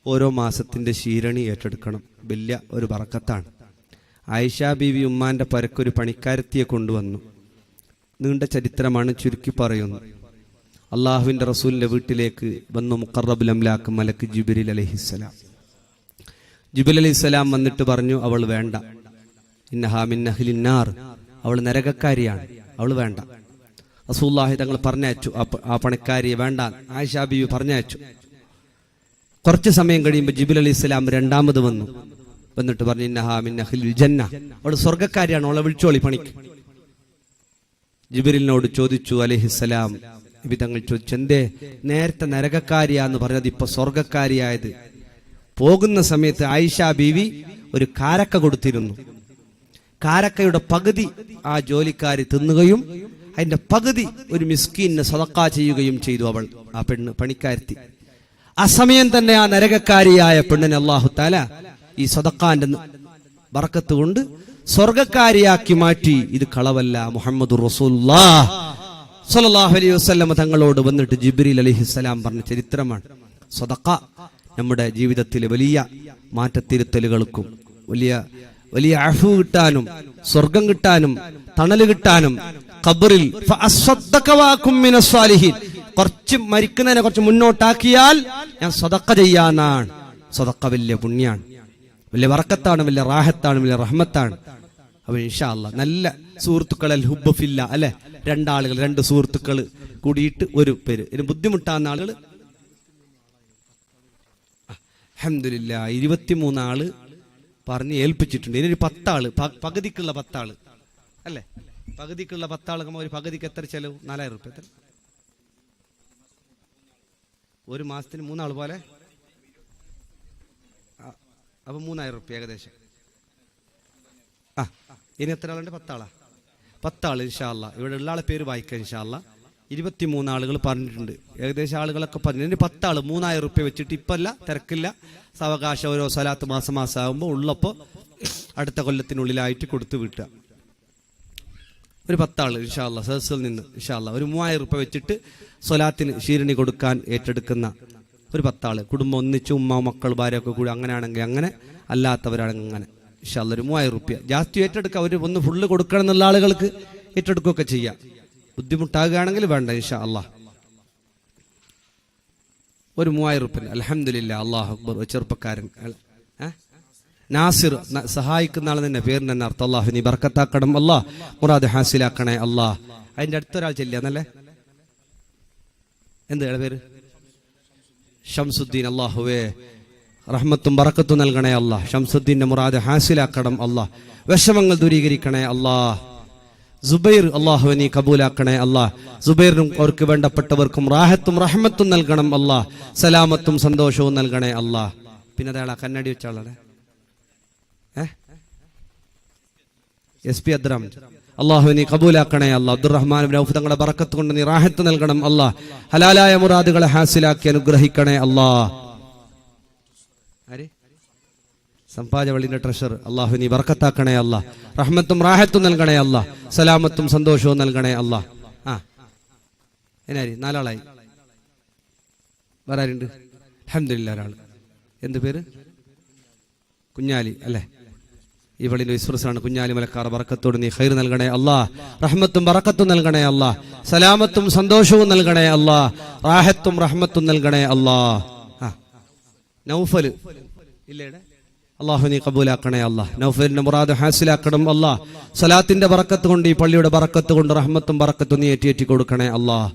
ഓരോ മാസത്തിന്റെ ശീരണി ഏറ്റെടുക്കണം. വലിയ ഒരു ബറക്കത്താണ്. ആയിഷ ബീവി ഉമ്മാന്റെ പരക്കൊരു പണിക്കാരത്തിയെ കൊണ്ടുവന്നു. നീണ്ട ചരിത്രമാണ്, ചുരുക്കി പറയുന്നു. അള്ളാഹുവിന്റെ റസൂലിന്റെ വീട്ടിലേക്ക് വന്നു മുഖറബുൽ അംലാക്ക് മലക്ക് ജിബ്രീൽ അലൈഹിസ്സലാം. ജിബ്രീൽ അലൈഹിസ്സലാം വന്നിട്ട് പറഞ്ഞു, അവൾ വേണ്ട, ഇന്നഹാ മിൻ അഹ്ലിന്നാർ, അവൾ നരകക്കാരിയാണ്, അവൾ വേണ്ട. റസൂലുള്ളാഹി തങ്ങൾ പറഞ്ഞയച്ചു ആ പണിക്കാരിയെ വേണ്ട. ആയിഷ ബീവി പറഞ്ഞയച്ചു. കുറച്ച് സമയം കഴിയുമ്പോൾ ജിബ്രീൽ അലൈഹിസ്സലാം 2ാമത് വന്നു. വന്നിട്ട് പറഞ്ഞു, ഇന്നഹാ മിൻ അഹ്ലിൽ ജന്ന, അവൾ സ്വർഗ്ഗക്കാരിയാണ്, അവളെ വിളിച്ചോളി പണിക്ക്. ജിബ്രീലിനോട് ചോദിച്ചു അലൈഹിസ്സലാം, നബി തങ്ങൾ ചോദിച്ചു, എന്തേ നേരത്തെ നരകക്കാരിയാന്ന് പറഞ്ഞത് ഇപ്പൊ സ്വർഗ്ഗക്കാരിയായത്? പോകുന്ന സമയത്ത് ആയിഷ ബീവി ഒരു കാരക്ക കൊടുത്തിരുന്നു. കാരക്കയുടെ പകുതി ആ ജോലിക്കാരി തിന്നുകയും അതിന്റെ പകുതി ഒരു മിസ്കീന് സദഖ ചെയ്യുകയും ചെയ്തു അവൾ, ആ പെണ്ണ് പണിക്കാരത്തി. ആ സമയം തന്നെ ആ നരകക്കാരിയായ പെണ്ണിനെ അല്ലാഹു തആല ഈ സദഖാന്റെ ബറക്കത്ത് കൊണ്ട് സ്വർഗ്ഗക്കാരിയാക്കി മാറ്റി. ഇത് കളവല്ല, മുഹമ്മദുർ റസൂലുള്ളാഹ് സ്വല്ലല്ലാഹു അലൈഹി വസല്ലം തങ്ങളോട് വന്നിട്ട് ജിബ്രീൽ അലൈഹിസ്സലാം പറഞ്ഞ ചരിത്രമാണ്. സദഖ നമ്മുടെ ജീവിതത്തിലെ വലിയ മാറ്റത്തിരുത്തലുകൾക്കും വലിയ വലിയ അഫു കിട്ടാനും സ്വർഗം കിട്ടാനും തണല് കിട്ടാനും ഖബറിൽ കുറച്ച് മരിക്കുന്നതിനെ കുറച്ച് മുന്നോട്ടാക്കിയാൽ ഞാൻ സദഖ ചെയ്യാനാണ്. സദഖ വലിയ പുണ്യാണ്, വലിയ ബറക്കത്താണ്, വലിയ റാഹത്താണ്, വലിയ റഹ്മത്താണ്. അപ്പൊ ഇൻഷാ അല്ലാഹ് നല്ല സുഹൃത്തുക്കൾ അൽ ഹുബ്ബ് ഫില്ലാ അല്ലെ, 2 ആളുകൾ 2 സുഹൃത്തുക്കൾ കൂടിയിട്ട് ഒരു പേര്. ഇതിന് ബുദ്ധിമുട്ടാകുന്ന ആളുകൾ അൽഹംദുലില്ലാ 23 ആള് പറഞ്ഞ് ഏൽപ്പിച്ചിട്ടുണ്ട്. ഇനി ഒരു 10 ആള്, പകുതിക്കുള്ള 10 ആള് അല്ലെ, പകുതിക്കുള്ള 10 ആൾ. ഒരു പകുതിക്ക് എത്ര ചെലവ്? 4000 രൂപ. എത്ര? ഒരു മാസത്തിന് 3 ആൾ പോലെ, അപ്പൊ 3000 രൂപ ഏകദേശം. ഇനി എത്ര ആളുണ്ട്? 10 ആളാ. 10 ആള് ഇൻഷാ അല്ലാഹ്. ഇവിടെ ഉള്ള ആളെ പേര് വായിക്കാം ഇൻഷാ അല്ലാഹ്. 23 ആളുകൾ പറഞ്ഞിട്ടുണ്ട്. ഏകദേശം ആളുകളൊക്കെ പറഞ്ഞു. ഇനി 10 ആള് 3000 രൂപ വെച്ചിട്ട് ഇപ്പല്ല, തിരക്കില്ല, സാവകാശം ഓരോ സ്വലാത്ത് മാസം ആകുമ്പോൾ ഉള്ളപ്പോൾ അടുത്ത കൊല്ലത്തിനുള്ളിലായിട്ട് കൊടുത്തു വിട്ടുക. ഒരു 10 ആള് ഇൻഷാ അല്ലാഹ് സദസ്സിൽ നിന്ന് ഇൻഷാ അല്ലാഹ് ഒരു 3000 രൂപ വെച്ചിട്ട് സ്വലാത്തിന് ശീരണി കൊടുക്കാൻ ഏറ്റെടുക്കുന്ന ഒരു 10 ആള്. കുടുംബം ഒന്നിച്ച് ഉമ്മ മക്കൾ ഭാര്യ ഒക്കെ കൂടി അങ്ങനെയാണെങ്കിൽ അങ്ങനെ, അല്ലാത്തവരാണെങ്കിൽ അങ്ങനെ ഇൻഷാ അല്ലാഹ് ഒരു 3000 രൂപ ജാസ്തി ഏറ്റെടുക്കുക. ഒരു ഒന്ന് ഫുള്ള് കൊടുക്കണം എന്നുള്ള ആളുകൾക്ക് ഏറ്റെടുക്കുകയൊക്കെ ചെയ്യാം. ബുദ്ധിമുട്ടാകുകയാണെങ്കിൽ വേണ്ട ഇൻഷാ അല്ലാഹ്. ഒരു 3000 രൂപ. അൽഹംദുലില്ലാ, അല്ലാഹു അക്ബർ. ചെറുപ്പക്കാരൻ നാസിർ, സഹായിക്കുന്ന ആൾ തന്നെ പേരിന് തന്നെ അർത്ഥം. അല്ലാഹു നീ ബർക്കത്താക്കണം അല്ലാഹ്, മുറാദ് ഹാസിലാക്കണേ അല്ലാഹ്. അതിന്റെ അടുത്തൊരാൾ ചെല്ലാന്നല്ലേ, എന്ത് പേര്? ഷംസുദ്ദീൻ. അല്ലാഹുവേ റഹ്മത്തും ബറക്കത്തും നൽകണേ അല്ലാഹ്. ഷംസുദ്ദീന്റെ മുറാദ് ഹാസിലാക്കണം അല്ലാഹ്. വിഷമങ്ങൾ ദൂരീകരിക്കണേ അല്ലാഹ്. സുബൈർ, അല്ലാഹു നീ കബൂലാക്കണേ അല്ലാഹ്. സുബൈറിനും അവർക്ക് വേണ്ടപ്പെട്ടവർക്കും റാഹത്തും റഹ്മത്തും നൽകണം അല്ലാഹ്. സലാമത്തും സന്തോഷവും നൽകണേ അല്ലാഹ്. പിന്നെ അതാളാ കന്നഡി വെച്ച ആളെ SP അദ്രാം, അല്ലാഹു നീ കബൂലാക്കണേ അല്ലാഹ്. അബ്ദുറഹ്മാൻ ഇബ്നു ഔഫ് തങ്ങളുടെ ബറക്കത്ത് കൊണ്ട് നീ റാഹത്ത് നൽകണം അല്ലാഹ്. ഹലാലായ മുറാദുകളെ ഹാസിലാക്കി അനുഗ്രഹിക്കണേ അല്ലാഹ്. സമ്പാജവള്ളിന്റെ ട്രഷർ, അല്ലാഹു നീ ബർക്കത്താക്കണേ അല്ലാഹ്. റഹ്മത്തും റാഹത്തും നൽകണേ അല്ലാഹ്. സലാമത്തും സന്തോഷവും നൽകണേ അല്ലാഹ്. എന്നാരി 4 ആളായി. വേറെ ആരുണ്ട്? അൽഹംദുലില്ലാ ഒരാള്. എന്ത് പേര്? കുഞ്ഞാലി അല്ലേ? ഈ പള്ളിന്റെ വിശ്വാസാണ് കുഞ്ഞാലി മലക്കാർ. ബറക്കത്തോട് നീ ഖൈർ നൽകണേ അല്ലാഹ്. റഹ്മത്തും ബറക്കത്തും നൽകണേ അല്ലാഹ്. സലാമത്തും സന്തോഷവും നൽകണേ അല്ലാഹ്. റാഹത്തും റഹ്മത്തും നൽകണേ അല്ലാഹ്. നൗഫൽ ഇല്ലേടെ, അല്ലാഹു നീ കബൂലാക്കണേ അല്ലാഹ്. നൗഫലിന്റെ മുറാദ് ഹാസിലാക്കണം അല്ലാഹ്. സ്വലാത്തിന്റെ ബറക്കത്ത് കൊണ്ട്, ഈ പള്ളിയുടെ ബറക്കത്ത് കൊണ്ട് റഹ്മത്തും ബറക്കത്തും നീ ഏറ്റി കൊടുക്കണേ അല്ലാഹ്.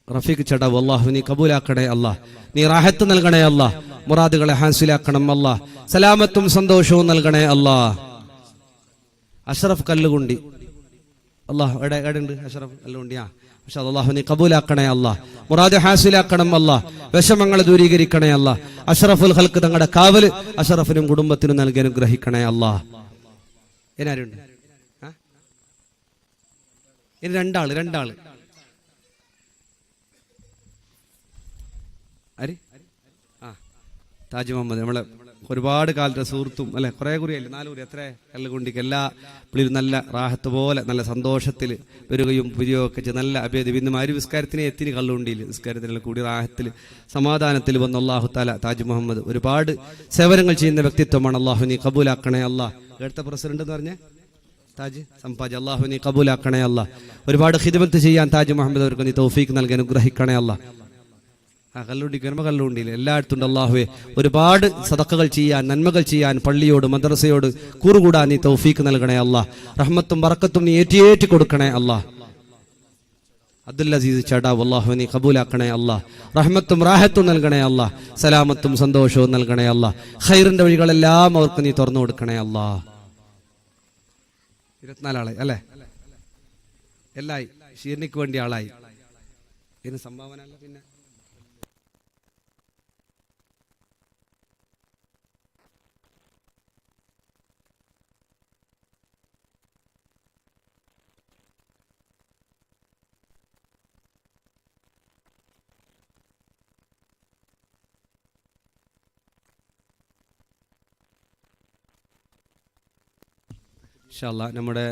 റഫീഖ് ചടവ്, അല്ലാഹു നീ കബൂലാക്കണേ അല്ലാഹ്. നീ റാഹത്ത് നൽകണേ അല്ലാഹ്. മുറാദുകളെ ഹാസിലാക്കണം അല്ലാഹ്. സലാമത്തും സന്തോഷവും നൽകണേ അല്ലാഹ്. അഷ്റഫ് കല്ലുകുണ്ടി, അള്ളാഹു എടയുണ്ട് അഷറഫ് അല്ലുണ്ട്. പക്ഷെ അള്ളാഹു നീ കബൂലാക്കണേ അല്ലാ, മുറാദ് ഹാസിലാക്കണം അല്ലാ, വിഷമങ്ങളെ ദൂരീകരിക്കണേ അല്ലാ. അഷറഫുൽ ഖൽക്ക് തങ്ങളുടെ കാവല് അഷറഫിനും കുടുംബത്തിനും നൽകി അനുഗ്രഹിക്കണേ അല്ലാ. ഇനാരുണ്ട്? ഇനി രണ്ടാള് ആര്? താജ് മുഹമ്മദ് നമ്മളെ ഒരുപാട് കാലത്തെ സുഹൃത്തും അല്ലെ, കുറെ കുറിയല്ലേ, 4 കുറി എത്ര കല്ലുകൊണ്ടിക്ക് എല്ലാ പിള്ളേരും നല്ല റാഹത്ത് പോലെ നല്ല സന്തോഷത്തിൽ വരികയും പുരിയൊക്കെ ചെയ്ത് നല്ല അഭേദം. ഇന്ന് മാരി വിസ്കാരത്തിനെ എത്തിന് കള്ളുണ്ടിയിൽ വിസ്കാരത്തിനെല്ലാം കൂടി റാഹത്തിൽ സമാധാനത്തിൽ വന്ന് അള്ളാഹു താല താജ് മുഹമ്മദ് ഒരുപാട് സേവനങ്ങൾ ചെയ്യുന്ന വ്യക്തിത്വമാണ്. അള്ളാഹു നീ കബൂലാക്കണേ അല്ലാ. അടുത്ത പ്രസിഡന്റ് എന്ന് പറഞ്ഞ താജ് സംപാജ്, അള്ളാഹു നീ കബൂലാക്കണേ അല്ലാ. ഒരുപാട് ഖിദ്മത്ത് ചെയ്യാൻ താജ് മുഹമ്മദ് അവർക്ക് നീ തൗഫീഖ് നൽകി അനുഗ്രഹിക്കണേ അല്ലാ. കല്ലുണ്ടിക്കുമ്പോൾ കല്ലുണ്ടിയില്ല, എല്ലായിടത്തുണ്ട് അള്ളാഹുവെ. ഒരുപാട് സദഖകൾ ചെയ്യാൻ, നന്മകൾ ചെയ്യാൻ, പള്ളിയോട് മദ്രസയോട് കൂറുകൂടാൻ നീ തൗഫീഖ് നൽകണേ അല്ലാ. റഹ്മത്തും ബറക്കത്തും നീ ഏറ്റി കൊടുക്കണേ അല്ലാ. അബ്ദുൽ അസീസ് ചടാവ് അള്ളാഹു നീ കബൂലാക്കണേ അല്ലാ. റഹ്മത്തും റാഹത്തും നൽകണേ അല്ലാ. സലാമത്തും സന്തോഷവും നൽകണേ അല്ലാ. ഖൈറിന്റെ വഴികളെല്ലാം അവർക്ക് നീ തുറന്നു കൊടുക്കണേ അല്ലാ. 24 ആളായി അല്ലേ? എല്ലായി ഷീർണിക്ക് വേണ്ടി ആളായി. ഇതിന് സംഭാവന അല്ല പിന്നെ നമ്മുടെ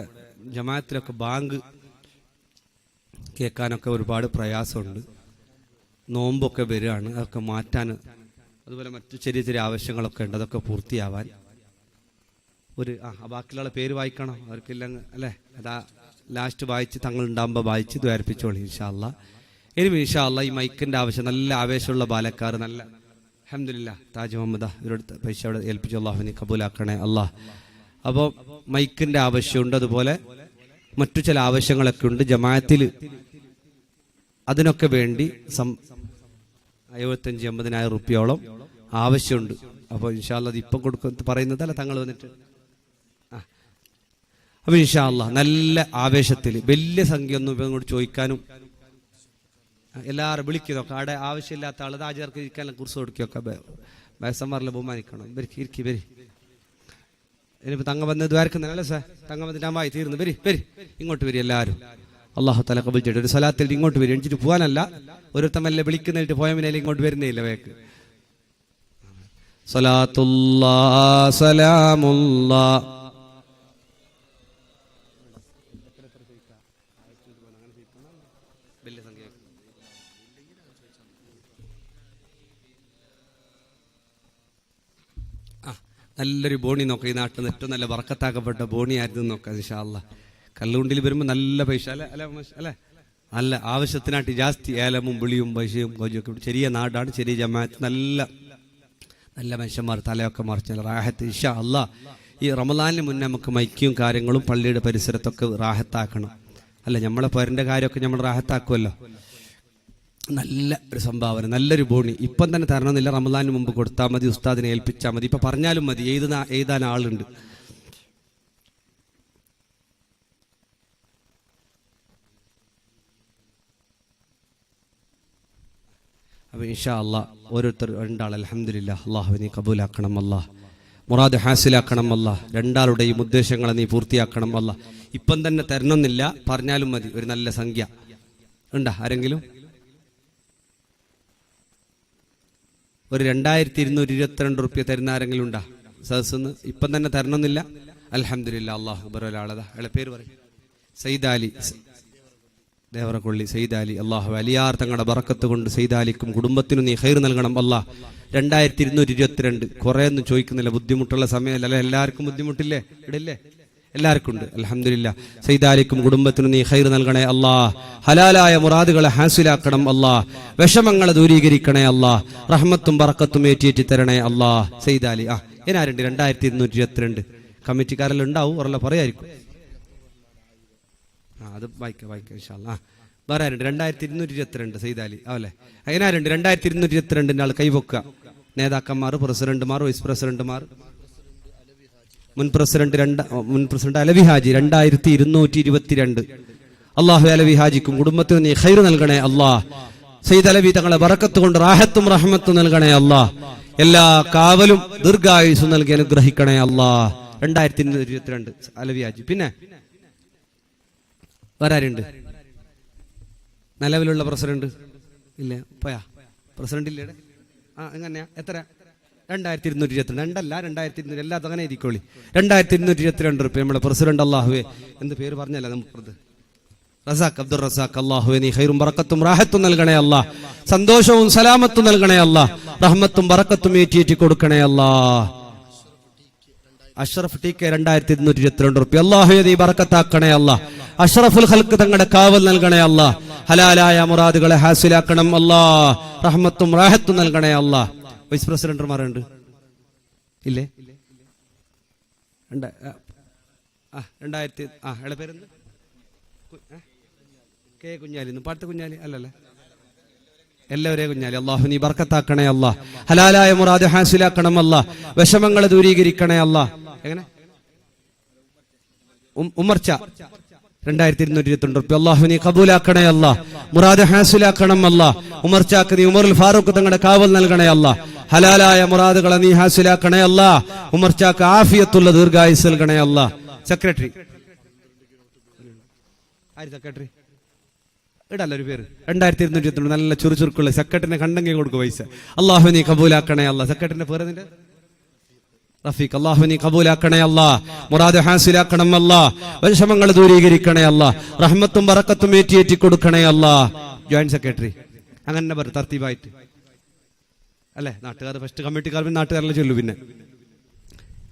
ജമാഅത്തിലൊക്കെ ബാങ്ക് കേൾക്കാനൊക്കെ ഒരുപാട് പ്രയാസമുണ്ട്. നോമ്പൊക്കെ വരികയാണ്, അതൊക്കെ മാറ്റാൻ, അതുപോലെ മറ്റു ചെറിയ ചെറിയ ആവശ്യങ്ങളൊക്കെ ഉണ്ട്, അതൊക്കെ പൂർത്തിയാവാൻ ഒരു ബാക്കിയുള്ള പേര് വായിക്കണം അവർക്കില്ലെങ്കിൽ അല്ലേ? അതാ ലാസ്റ്റ് വായിച്ച് തങ്ങളുണ്ടാകുമ്പോൾ വായിച്ച് ദ്വാരിപ്പിച്ചോളി ഇൻഷാ അല്ലാ. ഇനി ഇൻഷാ അല്ലാ ഈ മൈക്കിൻ്റെ ആവശ്യം, നല്ല ആവേശമുള്ള ബാലക്കാർ, നല്ല അൽഹംദുലില്ലാ താജ് മുഹമ്മദ് ഇവരുടെ പൈസ അവിടെ ഏൽപ്പിച്ചു. അള്ളാഹു നീ കബൂലാക്കണേ അല്ലാ. അപ്പോൾ മൈക്കിൻ്റെ ആവശ്യമുണ്ട്, അതുപോലെ മറ്റു ചില ആവശ്യങ്ങളൊക്കെ ഉണ്ട് ജമാഅത്തിൽ. അതിനൊക്കെ വേണ്ടി 75-80,000 റുപ്യോളം ആവശ്യമുണ്ട്. അപ്പോൾ ഇൻഷാ അല്ലാ അത് ഇപ്പം കൊടുക്കുന്ന പറയുന്നതല്ല, തങ്ങൾ വന്നിട്ട് അപ്പോൾ ഇൻഷാ അല്ലാ നല്ല ആവേശത്തിൽ വലിയ സംഖ്യ ഒന്നും ഇപ്പം ഇങ്ങോട്ട് ചോദിക്കാനും എല്ലാവരും വിളിക്കുന്നതൊക്കെ അവിടെ ആവശ്യമില്ലാത്ത ആൾ ആചാർക്ക് ഇരിക്കാനും കുറിച്ച് കൊടുക്കുകയൊക്കെ വയസ്സന്മാരിലെ ബഹുമാനിക്കണം. ഇരിക്കി വരി. ഇനിയിപ്പോൾ തങ്ങ വന്ന് ദ്വാരക്കുന്നല്ലേ സാർ? തങ്ങ വന്നിട്ട് അമ്മായി തീർന്നു വരി ഇങ്ങോട്ട് വരി എല്ലാവരും. അള്ളാഹു തല കബൂൽ ചെയ്തിട്ട് ഒരു സലാത്തിൽ ഇങ്ങോട്ട് വരും. എണിച്ചിട്ട് പോകാനല്ല, ഓരോരുത്തമല്ലേ വിളിക്കുന്നതിട്ട് പോയമിനേലും ഇങ്ങോട്ട് വരുന്നില്ല വേക്ക്. സലാത്തുല്ലാ സലാമുല്ലാ നല്ലൊരു ബോണി നോക്കാം. ഈ നാട്ടിൽ നിന്ന് ഏറ്റവും നല്ല ബർക്കത്താക്കപ്പെട്ട ബോണിയായിരുന്നു നോക്കാം ഇൻഷാ അല്ലാ. കല്ലുണ്ടിൽ വരുമ്പോൾ നല്ല പൈസ അല്ലെ അല്ലേ? നല്ല ആവശ്യത്തിനായിട്ട് ജാസ്തി ഏലമും വിളിയും പൈസയും കൊഞ്ചൊക്കെ. ചെറിയ നാടാണ്, ചെറിയ ജമാഅത്ത്, നല്ല നല്ല മനുഷ്യന്മാർ തലയൊക്കെ മറിച്ച് റാഹത്ത് ഇൻഷാ അല്ലാ. ഈ റമദാനിന് മുന്നേ നമുക്ക് മൈക്കും കാര്യങ്ങളും പള്ളിയുടെ പരിസരത്തൊക്കെ റാഹത്താക്കണം അല്ല? നമ്മളെ പേരൻ്റെ കാര്യമൊക്കെ നമ്മൾ റാഹത്താക്കുമല്ലോ. നല്ല ഒരു സംഭാവന, നല്ലൊരു ബോണി ഇപ്പം തന്നെ തരണമെന്നില്ല, റമദാനിന് മുമ്പ് കൊടുത്താൽ മതി, ഉസ്താദിനെ ഏൽപ്പിച്ചാൽ മതി. ഇപ്പം പറഞ്ഞാലും മതി, എഴുതാൻ ആളുണ്ട്. അപ്പോൾ ഇൻഷാ അല്ലാ ഓരോരുത്തർ 2 ആൾ അൽഹംദുലില്ലാ. അള്ളാഹു നീ കബൂലാക്കണം അല്ലാ, മുറാദ് ഹാസിലാക്കണം അല്ലാ. 2 ആളുടെയും ഉദ്ദേശങ്ങളെ നീ പൂർത്തിയാക്കണം അല്ലാ. ഇപ്പം തന്നെ തരണമെന്നില്ല, പറഞ്ഞാലും മതി. ഒരു നല്ല സംഖ്യ ഉണ്ടാ ആരെങ്കിലും? ഒരു 2222 റുപ്യ തരുന്ന ആരെങ്കിലും ഉണ്ടാ സദസ്സെന്ന്? ഇപ്പം തന്നെ തരണമെന്നില്ല. അൽഹംദുലില്ലാ. അള്ളാഹു ബറോലാളതാ അയാളെ പേര് പറയും. സയ്യിദ് അലി ദേവറക്കൊള്ളി സയ്യിദ് അലി. അള്ളാഹു അലിയാർ തങ്ങളുടെ ബറക്കത്ത് കൊണ്ട് സയ്യിദ് അലിക്കും കുടുംബത്തിനും നീ ഖൈർ നൽകണം അല്ലാ. 2222 കുറേ ഒന്നും ചോദിക്കുന്നില്ല, ബുദ്ധിമുട്ടുള്ള സമയമല്ല അല്ലെ? എല്ലാവർക്കും ബുദ്ധിമുട്ടില്ലേ? ഇടയില്ലേ? എല്ലാവർക്കും ഉണ്ട്. അൽഹംദുലില്ലാ. സയ്യിദ് അലിക്കും കുടുംബത്തിനും നീ ഖൈർ നൽകണേ അല്ലാ. ഹലാലായ മുറാദുകളെ ഹാസിലാക്കണം അല്ലാ. വിഷമങ്ങളെ ദൂരീകരിക്കണേ അല്ലാ. റഹ്മത്തും ബറക്കത്തും ഏറ്റി തരണേ അല്ലാ. സയ്യിദ് അലി ഇനാരുണ്ട്? 2222 കമ്മിറ്റിക്കാരെല്ലാം ഉണ്ടാവും, ഒരെല്ലാം പറയായിരിക്കും. അത് വായിക്കാം ഇൻഷാ അല്ലാ. വേറെ ആരുണ്ട്? 2222 സയ്യിദ് അലി അല്ലേ? അതിനാരുണ്ട്? 2222 ആൾ കൈവക്കുക. നേതാക്കന്മാർ, പ്രസിഡന്റുമാർ, വൈസ് പ്രസിഡന്റുമാർ, മുൻ പ്രസിഡന്റ് അലവി ഹാജി 2222. അള്ളാഹു അലവി ഹാജിക്കും കുടുംബത്തിനും നീ ഖൈർ നൽകണേ അല്ലാ. സയ്യിദ് അലവി തങ്ങളെ ബറക്കത്ത് കൊണ്ട് റാഹത്തും റഹ്മത്തും നൽകണേ അല്ലാ. എല്ലാ കാവലും ദീർഘായുസ്സും നൽകി അനുഗ്രഹിക്കണേ അല്ലാ. 2222 അലവി ഹാജി. പിന്നെ വരാറുണ്ട് നിലവിലുള്ള പ്രസിഡന്റ് ഇല്ല, പോയാ പ്രസിഡന്റ് ഇല്ലേ? എങ്ങനെയാ? എത്ര? 2222. 2 അല്ല, 2200. എല്ലാ അങ്ങനെ ഇരിക്കോളി. 2222 റുപ്യ നമ്മുടെ പ്രസിഡന്റ്. അള്ളാഹുവേ, എന്ത് പേര് പറഞ്ഞല്ല നമുക്ക്? റസാഖ്, അബ്ദുൾ റസാഖ്. അള്ളാഹുവേ, നീ ഖൈറും ബറക്കത്തും റാഹത്തും നൽകണേ അല്ലാ. സന്തോഷവും സലാമത്തും നൽകണേ അല്ലാ. റഹ്മത്തും ബറക്കത്തും ഏറ്റി കൊടുക്കണേ അല്ലാ. അഷ്റഫ് ടി കെ 2222 റുപ്യ. അള്ളാഹുവേ, നീ ബറക്കത്താക്കണേ അല്ലാ. അഷ്റഫുൽ ഖൽഖ് തങ്ങളുടെ കാവൽ നൽകണേ അല്ലാ. ഹലാലായ മുറാദുകളെ ഹാസിലാക്കണം അല്ലാ. റഹ്മത്തും റാഹത്തും നൽകണേ അല്ലാ. വൈസ് പ്രസിഡന്റുമാരുണ്ട് ഇല്ലേ? 2000 എവിടെ പേരെന്ത്? കെ കുഞ്ഞാലി. പാട്ട് കുഞ്ഞാലി അല്ലല്ലേ? എല്ലാവരെയും കുഞ്ഞാലി. അള്ളാഹു നീ ബർക്കത്താക്കണേ അല്ലാ. ഹലാലായ മുറാദ് ഹാസിലാക്കണം അല്ലാ. വിഷമങ്ങൾ ദൂരീകരിക്കണേ അല്ലാ. എങ്ങനെ? ഉമർച്ച 2222 റുപ്യ. അള്ളാഹു നീ കബൂലാക്കണേ അല്ലാ. മുറാദ് ഹാസിലാക്കണം അല്ലാ. ഉമർച്ചാക്ക് നീ ഉമറുൽ ഫാറൂഖ് തങ്ങളുടെ കാവൽ നൽകണേ അല്ലാ. ഹലാലായ മുറാദുകളെ നീ ഹാസിലാക്കണേ അല്ലാ. ഉമർച്ചാക്ക് ആഫിയത്തുള്ള ദീർഘായുസ് നൽകണേ അല്ലാ. സെക്രട്ടറി ആര്? സെക്രട്ടറി ഇടല്ല ഒരു പേര്. 2222 നല്ല ചുറുചുറുക്കുള്ള സെക്രട്ടറിനെ കണ്ടെങ്കിൽ കൊടുക്കും പൈസ. അള്ളാഹു നീ കബൂലാക്കണേ അല്ലാ. സെക്രട്ടറിന്റെ പേര് നിന്റെ റഫീഖ്. അള്ളാഹു നീ കബൂലാക്കണേ അല്ലാ. മുറാദ് ഹാസിലാക്കണം അല്ലാ. വിഷമങ്ങൾ ദൂരീകരിക്കണേ അല്ലാ. റഹ്മത്തും ബറക്കത്തും ഏറ്റി കൊടുക്കണേ അല്ലാ. ജോയിന്റ് സെക്രട്ടറി അങ്ങനെ പറ തർത്തീബായിട്ട് അല്ലേ? നാട്ടുകാർ ഫസ്റ്റ് കമ്മിറ്റിക്കാർ, പിന്നെ നാട്ടുകാരെല്ലാം ചൊല്ലു. പിന്നെ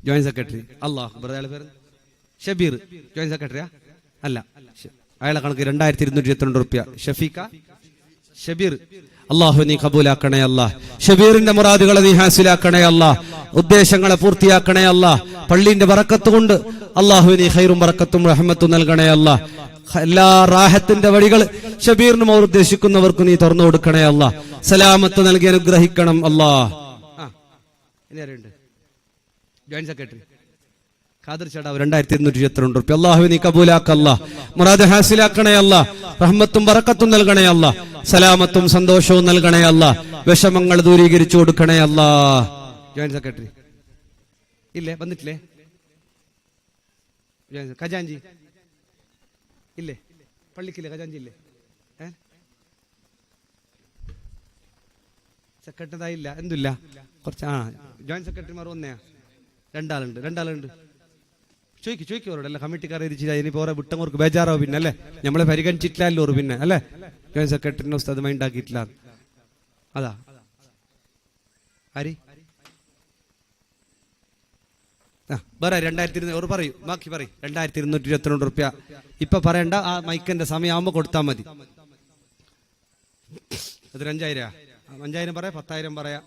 ജോയിന്റ് സെക്രട്ടറി അള്ളാഹു അയാളെ പേര് ഷബീർ. ജോയിന്റ് സെക്രട്ടറിയാ? അല്ല, അയാളെ കണക്ക് 2222 റുപ്യ. ഷഫീഖ ഷബീർ. അള്ളാഹു നീ കബൂലാക്കണേ അല്ലാ. ഷബീറിന്റെ മുറാദുകളെ നീ ഹാസിലാക്കണേ അല്ലാ. ഉദ്ദേശങ്ങളെ പൂർത്തിയാക്കണേ അല്ലാ. പള്ളിന്റെ ബറക്കത്ത് കൊണ്ട് അള്ളാഹു നീ ഖൈറും ബറക്കത്തും റഹ്മത്തും നൽകണേ അല്ലാ. എല്ലാ റാഹത്തിന്റെ വഴികൾ ഷബീറിനും അവർ ഉദ്ദേശിക്കുന്നവർക്ക് നീ തുറന്നു കൊടുക്കണേ അല്ലാ. സലാമത്ത് നൽകി അനുഗ്രഹിക്കണം അല്ലാ. ജോയിന്റ് സെക്രട്ടറി ഖാദർ ചടാവ് 2222 റുപ്യ. അല്ലാഹു നീ കബൂലാക്കല്ലാ. മുറാദ് ഹാസിലാക്കണേ അല്ലാ. റഹ്മത്തും ബറക്കത്തും നൽകണേ അല്ലാ. സലാമത്തും സന്തോഷവും നൽകണേ അല്ലാ. വിഷമങ്ങൾ ദൂരീകരിച്ചു കൊടുക്കണേ അല്ലാ. ജോയിന്റ് സെക്രട്ടറി ഇല്ലേ? വന്നിട്ടില്ലേ? ഖജാൻജി ഇല്ലേ? പള്ളിക്കില്ലേ ഖജാൻജി ഇല്ലേ? സെക്രട്ടറി ഇല്ല, എന്തില്ല? കുറച്ച് ജോയിന്റ് സെക്രട്ടറിമാർ വന്നെയാ? രണ്ടാളുണ്ട്. ചോദിക്കും അവരോട്. അല്ല കമ്മിറ്റിക്കാരെ ഇരിച്ചില്ല. ഇനിയിപ്പോ ഓരോ വിട്ടവർക്ക് ബേജാറാവും പിന്നെ അല്ലേ? നമ്മളെ പരിഗണിച്ചിട്ടില്ലല്ലോ പിന്നെ അല്ലേ? ജോയിന്റ് സെക്രട്ടറിനെ ഉസ്താദ് മൈൻഡ് ആക്കിയിട്ടില്ല. അതാ ആരി വേറെ 2200 പറയൂ. ബാക്കി പറയും. 2222 റുപ്യ. ഇപ്പൊ പറയണ്ട, ആ മൈക്കിന്റെ സമയമാകുമ്പോ കൊടുത്താൽ മതി. അതൊരു 5000. 5000 പറയാ, 10000 പറയാ.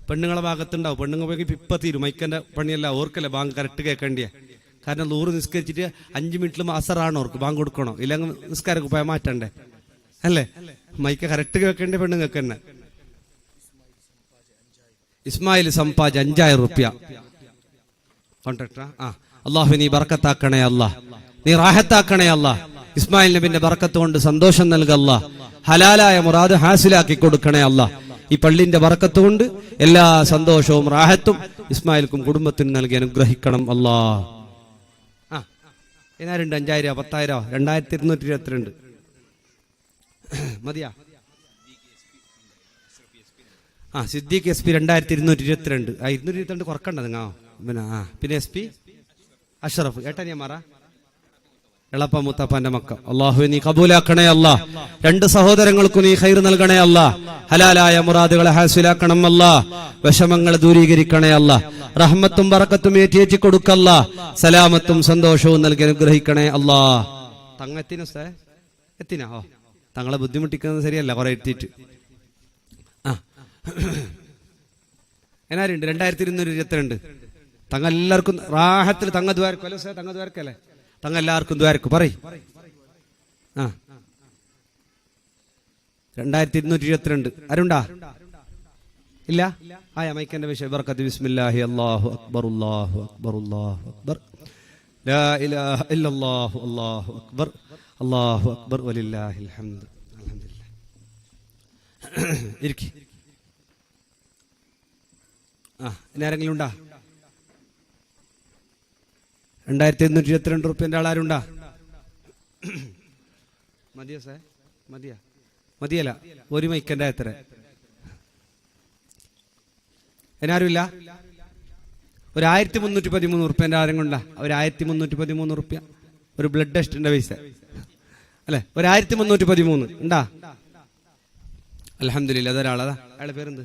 പെണ്ണുങ്ങളെ ഭാഗത്തുണ്ടാവും. പെണ്ണുങ്ങൾ ഇപ്പൊ തീരും. മൈക്കന്റെ പണിയല്ല ഓർക്കല്ലേ ബാങ്ക് കറക്റ്റ് കേൾക്കേണ്ടിയ. കാരണം 100 നിസ്കരിച്ചിട്ട് 5 മിനിറ്റിലും അസറാണ് ഓർക്ക് ബാങ്ക് കൊടുക്കണോ? ഇല്ലെങ്കിൽ നിസ്കാരം പോയാൽ മാറ്റണ്ടേ അല്ലേ? മൈക്ക് കറക്റ്റ് കേൾക്കേണ്ട പെണ്ണുങ്ങൾക്ക് തന്നെ. ഇസ്മായിൽ സമ്പാജ് 5000 റുപ്യ കോൺട്രാക്ടറാ. അള്ളാഹു നീ ബർക്കത്താക്കണേ അല്ലാ. നീ റാഹത്താക്കണേ അല്ലാ. ഇസ്മായിൽ നബിന്റെ ബർക്കത്ത് കൊണ്ട് സന്തോഷം നൽകല്ലാ. ഹലാലായ മുറാദ് ഹാസിലാക്കി കൊടുക്കണേ അല്ലാ. ഈ പള്ളിന്റെ ബർക്കത്ത് കൊണ്ട് എല്ലാ സന്തോഷവും റാഹത്തും ഇസ്മായിൽക്കും കുടുംബത്തിനും നൽകി അനുഗ്രഹിക്കണം അല്ലാ. എന്നാരുണ്ട്? 5000, 10000, 2222 മതിയാ? സിദ്ദീഖ് SP 2222. 222 കുറക്കണ്ട നിങ്ങൾ. പിന്നെ SP അഷ്റഫ് ഏട്ടനിയമാറ എളപ്പ മുത്തപ്പന്റെ മക്ക. അള്ളാഹു നീ കബൂലാക്കണേ അല്ലാ. 2 സഹോദരങ്ങൾക്കും നീ ഖൈർ നൽകണേ അല്ലാ. ഹലാലായ മുറാദുകളെ ഹാസിലാക്കണം അല്ലാ. വിഷമങ്ങൾ ദൂരീകരിക്കണേ അല്ലാ. റഹ്മത്തും ബറക്കത്തും ഏറ്റി കൊടുക്കല്ലാ. സലാമത്തും സന്തോഷവും നൽകി അനുഗ്രഹിക്കണേ അല്ലാ. എത്തിനാ? തങ്ങളെ ബുദ്ധിമുട്ടിക്കുന്നത് ശരിയല്ല. കുറെ എത്തിയിട്ട് എന്നാരുണ്ട്? 2222. തങ്ങ എല്ലാവർക്കും റാഹത്തിൽ തങ്ങ ദ്വാരക്കും അല്ലേ? തങ്ങ ദ്വാരക്കല്ലേ? തങ്ങ എല്ലാവർക്കും ദ്വാരക്കും പറയും. 2222 ആരുണ്ടാ? ഇല്ല? മൈക്കന്റെ വിഷയം ബർക്കത്ത്. ബിസ്മില്ലാഹി അല്ലാഹു അക്ബർ അല്ലാഹു അക്ബർ അല്ലാഹു അക്ബർ ലാ ഇലാഹ ഇല്ലല്ലാഹു അല്ലാഹു അക്ബർ അല്ലാഹു അക്ബർ വലില്ലാഹിൽ ഹംദ്. അൽഹംദുലില്ലാഹ്. ഇരിക്കി. ഇനി ആരെങ്കിലും ഉണ്ടാ? 2822 റുപ്യൻ്റെ ആളാരുണ്ടാ? മതിയോ സാർ? മതിയല്ല, ഒരു മൈക്കൻ്റെ എത്ര? എന്നാരുമില്ല? 1313 റുപ്യൻ്റെ ആരെങ്കിലും ഉണ്ടാ? 1313 റുപ്യ ഒരു ബ്ലഡ് ടെസ്റ്റിന്റെ പൈസ അല്ലെ? 1313 ഉണ്ടാ? അൽഹംദുലില്ലാഹ്. അതൊരാളതാ. അയാളുടെ പേരെന്ത്?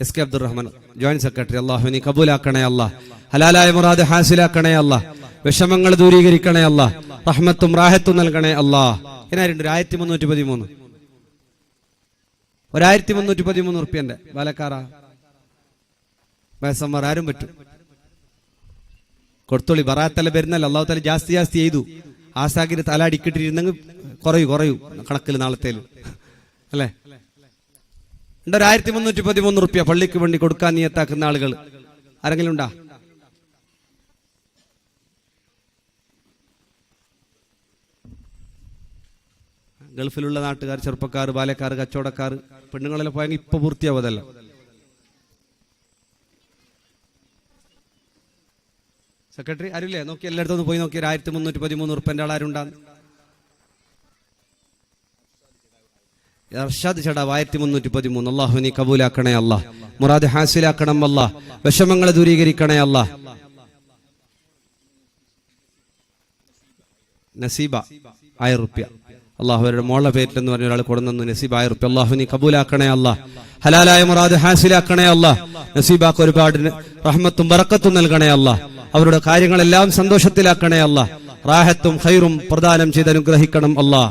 S K Abdurahman, joint secretary. അല്ലാഹു നീ കബൂലാക്കണേ അല്ലാഹ്. ഹലാലായ മുറാദ് ഹാസിലാക്കണേ അല്ലാഹ്. വിഷമങ്ങൾ ദൂരീകരിക്കണേ അല്ലാഹ്. റഹ്മത്തും റാഹത്തും നൽകണേ അല്ലാഹ്. എന്നാരുണ്ട്? 1313 1313 റുപ്യന്റെ ബാലക്കാറാ വയസ്സന്മാർ ആരും പറ്റും. കൊടുത്തോളി. ബറാത്തല വരുന്നല്ല. അള്ളാഹു താല ജാസ്തി ചെയ്തു. ആസാഗിന് തല അടിക്കിട്ടിരുന്നെങ്കിൽ കുറയൂ കണക്കിൽ നാളത്തേല് അല്ലേ? 1313 റുപ്യ പള്ളിക്ക് വേണ്ടി കൊടുക്കാൻ നിയത്താക്കുന്ന ആളുകൾ ആരെങ്കിലും ഉണ്ടാ? ഗൾഫിലുള്ള നാട്ടുകാർ, ചെറുപ്പക്കാർ, ബാലക്കാർ, കച്ചവടക്കാർ, പെണ്ണുങ്ങളെല്ലാം പോയെങ്കിൽ ഇപ്പൊ പൂർത്തിയാവതല്ല. സെക്രട്ടറി ആരുമില്ലേ? നോക്കി എല്ലായിടത്തും പോയി നോക്കി. 1313 റുപ്യൻ്റെ ആളാരുണ്ടാന്ന്? അർഷാദ് ചടാവ് 1313. അല്ലാഹു നീ കബൂലാക്കണേ അല്ലാഹ്. മുറാദ് ഹാസിലാക്കണം അല്ലാഹ്. വിഷമങ്ങൾ ദൂരീകരിക്കണേ അല്ലാഹ്. നസീബ 1000 റുപ്യ. അള്ളാഹു അവരുടെ മോളുടെ പേരിലെന്ന് പറഞ്ഞ ഒരാൾ കൊടുന്നു. നസീബ 1000 റുപ്യ. അല്ലാഹു നീ കബൂലാക്കണേ അല്ലാഹ്. ഹലാലായ മുറാദ് ഹാസിലാക്കണേ അല്ലാഹ്. നസീബാക്ക് ഒരുപാട് റഹ്മത്തും ബറക്കത്തും നൽകണേ അല്ലാഹ്. അവരുടെ കാര്യങ്ങളെല്ലാം സന്തോഷത്തിലാക്കണേ അല്ലാഹ്. റാഹത്തും ഖൈറും പ്രദാനം ചെയ്ത് അനുഗ്രഹിക്കണം അല്ലാഹ്.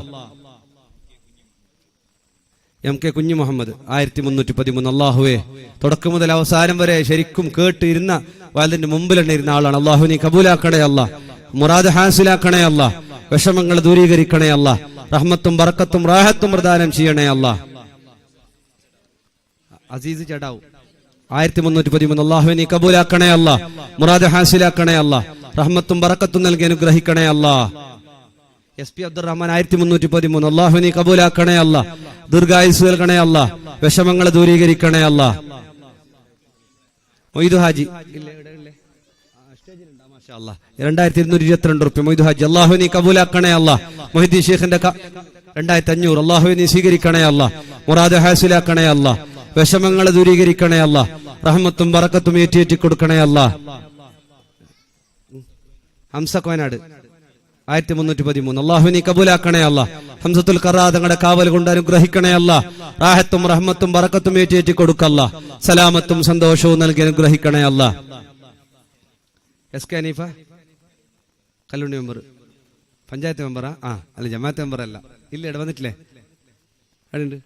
എം കെ കുഞ്ഞു മുഹമ്മദ് 1313. അല്ലാഹുവേ, തുടക്കം മുതൽ അവസാനം വരെ ശരിക്കും കേട്ട് ഇരുന്ന വാലിന്റെ മുമ്പിൽ തന്നെ ഇരുന്ന ആളാണ്. അല്ലാഹു നീ കബൂലാക്കണേ അല്ലാഹ്. മുറാദ് ഹാസിലാക്കണേ അല്ലാഹ്. വിഷമങ്ങൾ ദൂരീകരിക്കണേ അല്ലാഹ്. റഹ്മത്തും ബറക്കത്തും റാഹത്തും പ്രദാനം ചെയ്യണേ അല്ലാഹ്. അസീസ് ചടാവു 1313. അല്ലാഹു നീ കബൂലാക്കണേ അല്ലാഹ്. മുറാദ് ഹാസിലാക്കണേ അല്ലാഹ്. റഹ്മത്തും ബറക്കത്തും നൽകി അനുഗ്രഹിക്കണേ അല്ലാഹ്. S P Abdurahman 1313. അല്ലാഹു നീ കബൂലാക്കണേ അല്ലാഹ്. ദീർഘായുസ് നൽകണേ അല്ലാഹ്. വിഷമങ്ങൾ ദൂരീകരിക്കണേ അല്ലാഹ്. മൊയ്തു ഹാജി 2222 റുപ്യ. മൊയ്തു ഹാജി അല്ലാഹു നീ കബൂലാക്കണേ അല്ലാഹ്. മൊഹിദ്ദീൻ ഷേഖിന്റെ 2500. അല്ലാഹു നീ സ്വീകരിക്കണേ അല്ലാഹ്. മുറാദ് ഹാസിലാക്കണേ അല്ലാഹ്. വിഷമങ്ങൾ ദൂരീകരിക്കണേ അല്ലാഹ്. റഹ്മത്തും ബറക്കത്തും ഏറ്റി കൊടുക്കണേ അല്ലാഹ്. ഹംസ കോയനാട് 1313. അല്ലാഹു നീ കബൂലാക്കണേ അല്ലാഹ്. ഹംസത്തുൽ ഖറാ തങ്ങളുടെ കാവൽ കൊണ്ട് അനുഗ്രഹിക്കണേ അല്ലാഹ്. റാഹത്തും റഹ്മത്തും ബറക്കത്തും ഏറ്റി കൊടുക്കല്ലാ. സലാമത്തും സന്തോഷവും നൽകി അനുഗ്രഹിക്കണേ Allah. S K Haneefa Kallundi member, panchayat മെമ്പറാ? അല്ല, ജമാഅത്ത് മെമ്പർ അല്ല. ഇല്ല, ഇവിടെ വന്നിട്ടില്ലേ? ഉണ്ട്.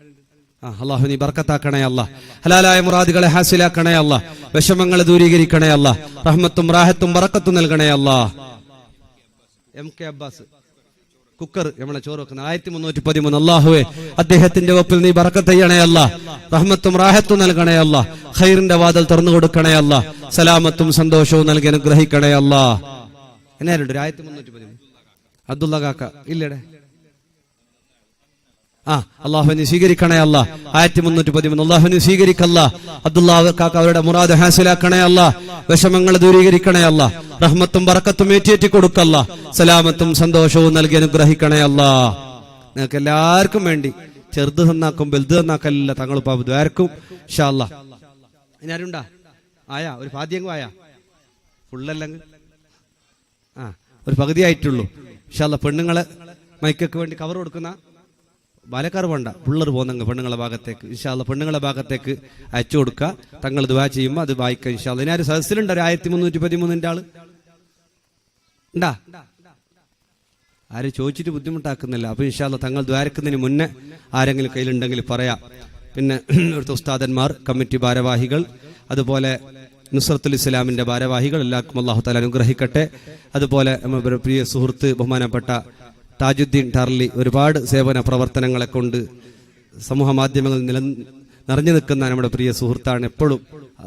അല്ലാഹു നീ ബർക്കത്താക്കണേ അല്ലാഹ്. ഹലാലായ മുറാദുകളെ ഹാസിലാക്കണേ അല്ലാഹ്. വിഷമങ്ങൾ ദൂരീകരിക്കണേ അല്ലാഹ്. റഹ്മത്തും റാഹത്തും ബറക്കത്തും നൽകണേ അല്ലാഹ്. എം കെ അബ്ബാസ് കുക്കർ, നമ്മളെ ചോറ് വെക്കുന്ന 1313. അല്ലാഹുവേ, അദ്ദേഹത്തിന്റെ വപ്പിൽ നീ ബറക്കത്ത് ചെയ്യണേ അല്ലാഹ്. റഹ്മത്തും റാഹത്തും നൽകണേ അല്ലാഹ്. ഖൈറിന്റെ വാതിൽ തുറന്നു കൊടുക്കണേ അല്ലാഹ്. സലാമത്തും സന്തോഷവും നൽകി അനുഗ്രഹിക്കണേ അല്ലാഹ്. എന്നാരുണ്ട്? 1313. അബ്ദുള്ള കാക്ക ഇല്ലടെ? അല്ലാഹു നീ സ്വീകരിക്കണേ അല്ലാഹ്. 1313. അല്ലാഹു നീ സ്വീകരിക്കല്ലാ. അബ്ദുള്ള കാക്ക അവരുടെ മുറാദ് ഹാസിലാക്കണേ അല്ലാഹ്. വിഷമങ്ങൾ ദൂരീകരിക്കണേ അല്ലാഹ്. റഹ്മത്തും ബറക്കത്തും ഏറ്റി കൊടുക്കല്ല. സലാമത്തും സന്തോഷവും നൽകി അനുഗ്രഹിക്കണേ അല്ലാഹ്. നിങ്ങൾക്ക് എല്ലാവർക്കും വേണ്ടി ചെറുത് നന്നാക്കും വലുത് നന്നാക്കല്ല തങ്ങൾ ദ്വാരക്കും ഇൻഷാ അല്ലാഹ്. ഇനി ആരുണ്ടാ? ആയാ ഒരു പാദ്യങ്കും ആയാ? ഫുള്ളല്ലെങ്കിൽ ഒരു പകുതി ആയിട്ടുള്ളൂ ഇൻഷാ അല്ലാഹ്. പെണ്ണുങ്ങളെ മൈക്കൊക്കെ വേണ്ടി കവർ കൊടുക്കുന്ന ബാലക്കാർ വേണ്ട, പിള്ളേർ പോകുന്നെങ്കിൽ പെണ്ണുങ്ങളെ ഭാഗത്തേക്ക് ഇൻഷാ അല്ലാഹ് പെണ്ണുങ്ങളെ ഭാഗത്തേക്ക് അയച്ചു കൊടുക്കുക. തങ്ങൾ ദുആ ചെയ്യുമ്പോൾ അത് വായിക്കുക ഇൻഷാ അല്ലാഹ്. ഇനി ആര് സദസ്സിലുണ്ട്? 1313 ആള് ഉണ്ടാ? ആരും ചോദിച്ചിട്ട് ബുദ്ധിമുട്ടാക്കുന്നില്ല. അപ്പൊ ഇൻഷാ അല്ലാഹ് തങ്ങൾ ദ്വാരക്കുന്നതിന് മുന്നേ ആരെങ്കിലും കയ്യിലുണ്ടെങ്കിൽ പറയാം. പിന്നെ ഇവിടുത്തെ ഉസ്താദന്മാർ, കമ്മിറ്റി ഭാരവാഹികൾ, അതുപോലെ നുസ്രത്തുൽ ഇസ്ലാമിന്റെ ഭാരവാഹികൾ, എല്ലാവർക്കും അല്ലാഹു തആല അനുഗ്രഹിക്കട്ടെ. അതുപോലെ നമ്മുടെ പ്രിയ സുഹൃത്ത് ബഹുമാനപ്പെട്ട താജുദ്ദീൻ ടാർലി ഒരുപാട് സേവന പ്രവർത്തനങ്ങളെ കൊണ്ട് സമൂഹ മാധ്യമങ്ങളിൽ നിറഞ്ഞു നിൽക്കുന്ന നമ്മുടെ പ്രിയ സുഹൃത്താണ്. എപ്പോഴും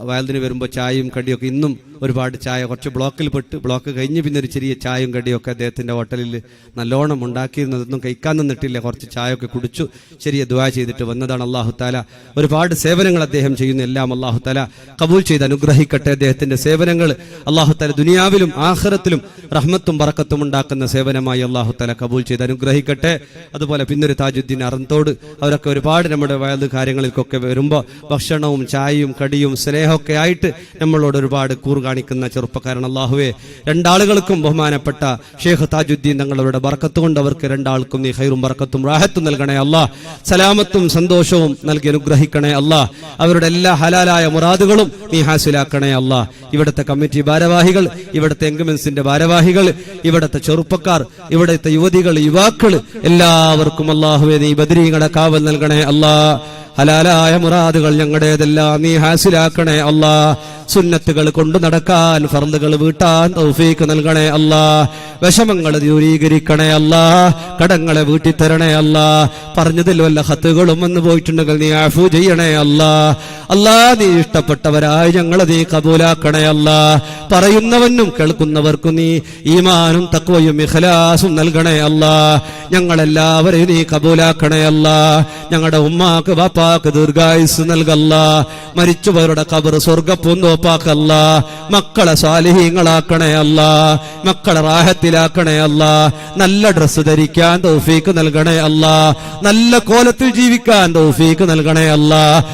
വയലിന് വരുമ്പോൾ ചായയും കടിയൊക്കെ, ഇന്നും ഒരുപാട് ചായ, കുറച്ച് ബ്ലോക്കിൽ പെട്ട്, ബ്ലോക്ക് കഴിഞ്ഞ് പിന്നെ ഒരു ചെറിയ ചായയും കടിയൊക്കെ അദ്ദേഹത്തിൻ്റെ ഹോട്ടലിൽ നല്ലോണം ഉണ്ടാക്കിയിരുന്നതൊന്നും കഴിക്കാൻ നിന്നിട്ടില്ല. കുറച്ച് ചായയൊക്കെ കുടിച്ചു ചെറിയ ദുആ ചെയ്തിട്ട് വന്നതാണ്. അല്ലാഹു തആല ഒരുപാട് സേവനങ്ങൾ അദ്ദേഹം ചെയ്യുന്ന എല്ലാം അല്ലാഹു തആല കബൂൽ ചെയ്ത് അനുഗ്രഹിക്കട്ടെ. അദ്ദേഹത്തിന്റെ സേവനങ്ങൾ അല്ലാഹു തആല ദുനിയാവിലും ആഖിറത്തിലും റഹ്മത്തും ബറക്കത്തും ഉണ്ടാക്കുന്ന സേവനമായി അല്ലാഹു തആല കബൂൽ ചെയ്ത് അനുഗ്രഹിക്കട്ടെ. അതുപോലെ പിന്നൊരു താജുദ്ദീൻ അറന്തോട്, അവരൊക്കെ ഒരുപാട് നമ്മുടെ വയത് കാര്യങ്ങളിൽക്കൊക്കെ വരുമ്പോൾ ഭക്ഷണവും ചായയും കടിയും സ്നേഹമൊക്കെ ആയിട്ട് നമ്മളോട് ഒരുപാട് കൂർ കാണിക്കുന്ന ചെറുപ്പക്കാരൻ. അല്ലാഹുവേ, രണ്ടാളുകൾക്കും ബഹുമാനപ്പെട്ട ഷേഖ് താജുദ്ദീൻ തങ്ങളുടെ ബർക്കത്ത് കൊണ്ട് അവർക്ക് രണ്ടാൾക്കും നീ ഖൈറും ബർക്കത്തും റാഹത്തും നൽകണേ അല്ലാഹ്. സലാമത്തും സന്തോഷവും നൽകി അനുഗ്രഹിക്കണേ അല്ലാഹ്. അവരുടെ എല്ലാ ഹലാലായ മുറാദുകളും നീ ഹാസിലാക്കണേ അല്ലാഹ്. ഇവിടുത്തെ കമ്മിറ്റി ഭാരവാഹികൾ, ഇവിടുത്തെ എൻഗമെന്റ്സിന്റെ ഭാരവാഹികൾ, ഇവിടുത്തെ ചെറുപ്പക്കാർ, ഇവിടുത്തെ യുവതികൾ, യുവാക്കൾ, എല്ലാവർക്കും അല്ലാഹുവേ നീ ബദരീങ്ങളുടെ കാവൽ നൽകണേ അല്ലാഹ്. ഹലാലായ മുറാദുകൾ ഞങ്ങളുടേതെല്ലാം നീ ഹാസിലാക്കണേ അല്ലാഹ്. സുന്നത്തുകൾ കൊണ്ടു നടക്കാൻ, ഫർളുകൾ വീട്ടാൻ തൗഫീഖ് നൽകണേ അല്ലാഹ്. വിഷമങ്ങൾ ദൂരീകരിക്കണേ അല്ലാഹ്. കടങ്ങളെ വീട്ടിത്തരണേ അല്ലാഹ്. പറഞ്ഞതിൽ വല്ല ഹത്തുകളും വന്നു പോയിട്ടുണ്ടെങ്കിൽ നീ അഫൂ ചെയ്യണേ അല്ലാഹ്. അല്ലാഹ്, നീ ഇഷ്ടപ്പെട്ടവരായി ഞങ്ങളെ നീ കബൂലാക്കണേ അല്ലാഹ്. പറയുന്നവനും കേൾക്കുന്നവർക്കും നീ ഈമാനും തഖ്വയും ഇഖ്ലാസും നൽകണേ അല്ലാഹ്. ഞങ്ങളെല്ലാവരെയും നീ കബൂലാക്കണേ അല്ലാഹ്. ഞങ്ങളുടെ ഉമ്മാക്ക് വാപ്പാക്ക് ദീർഘായുസ് നൽകല്ലാഹ്. മരിച്ചവരുടെ ഖബർ സ്വർഗ്ഗപ്പൂന്തോപ്പാക്കല്ലാഹ്. മക്കളെ സാലിഹീങ്ങളാക്കണേ അല്ലാഹ്. മക്കളെ റാഹത്തിലാക്കണേ അല്ലാഹ്. നല്ല ഡ്രസ്സ് ധരിക്കാൻ തൗഫീഖ് നൽകണേ അല്ലാഹ്. നല്ല കോലത്തിൽ ജീവിക്കാൻ തൗഫീഖ് നൽകണേ അല്ലാഹ്.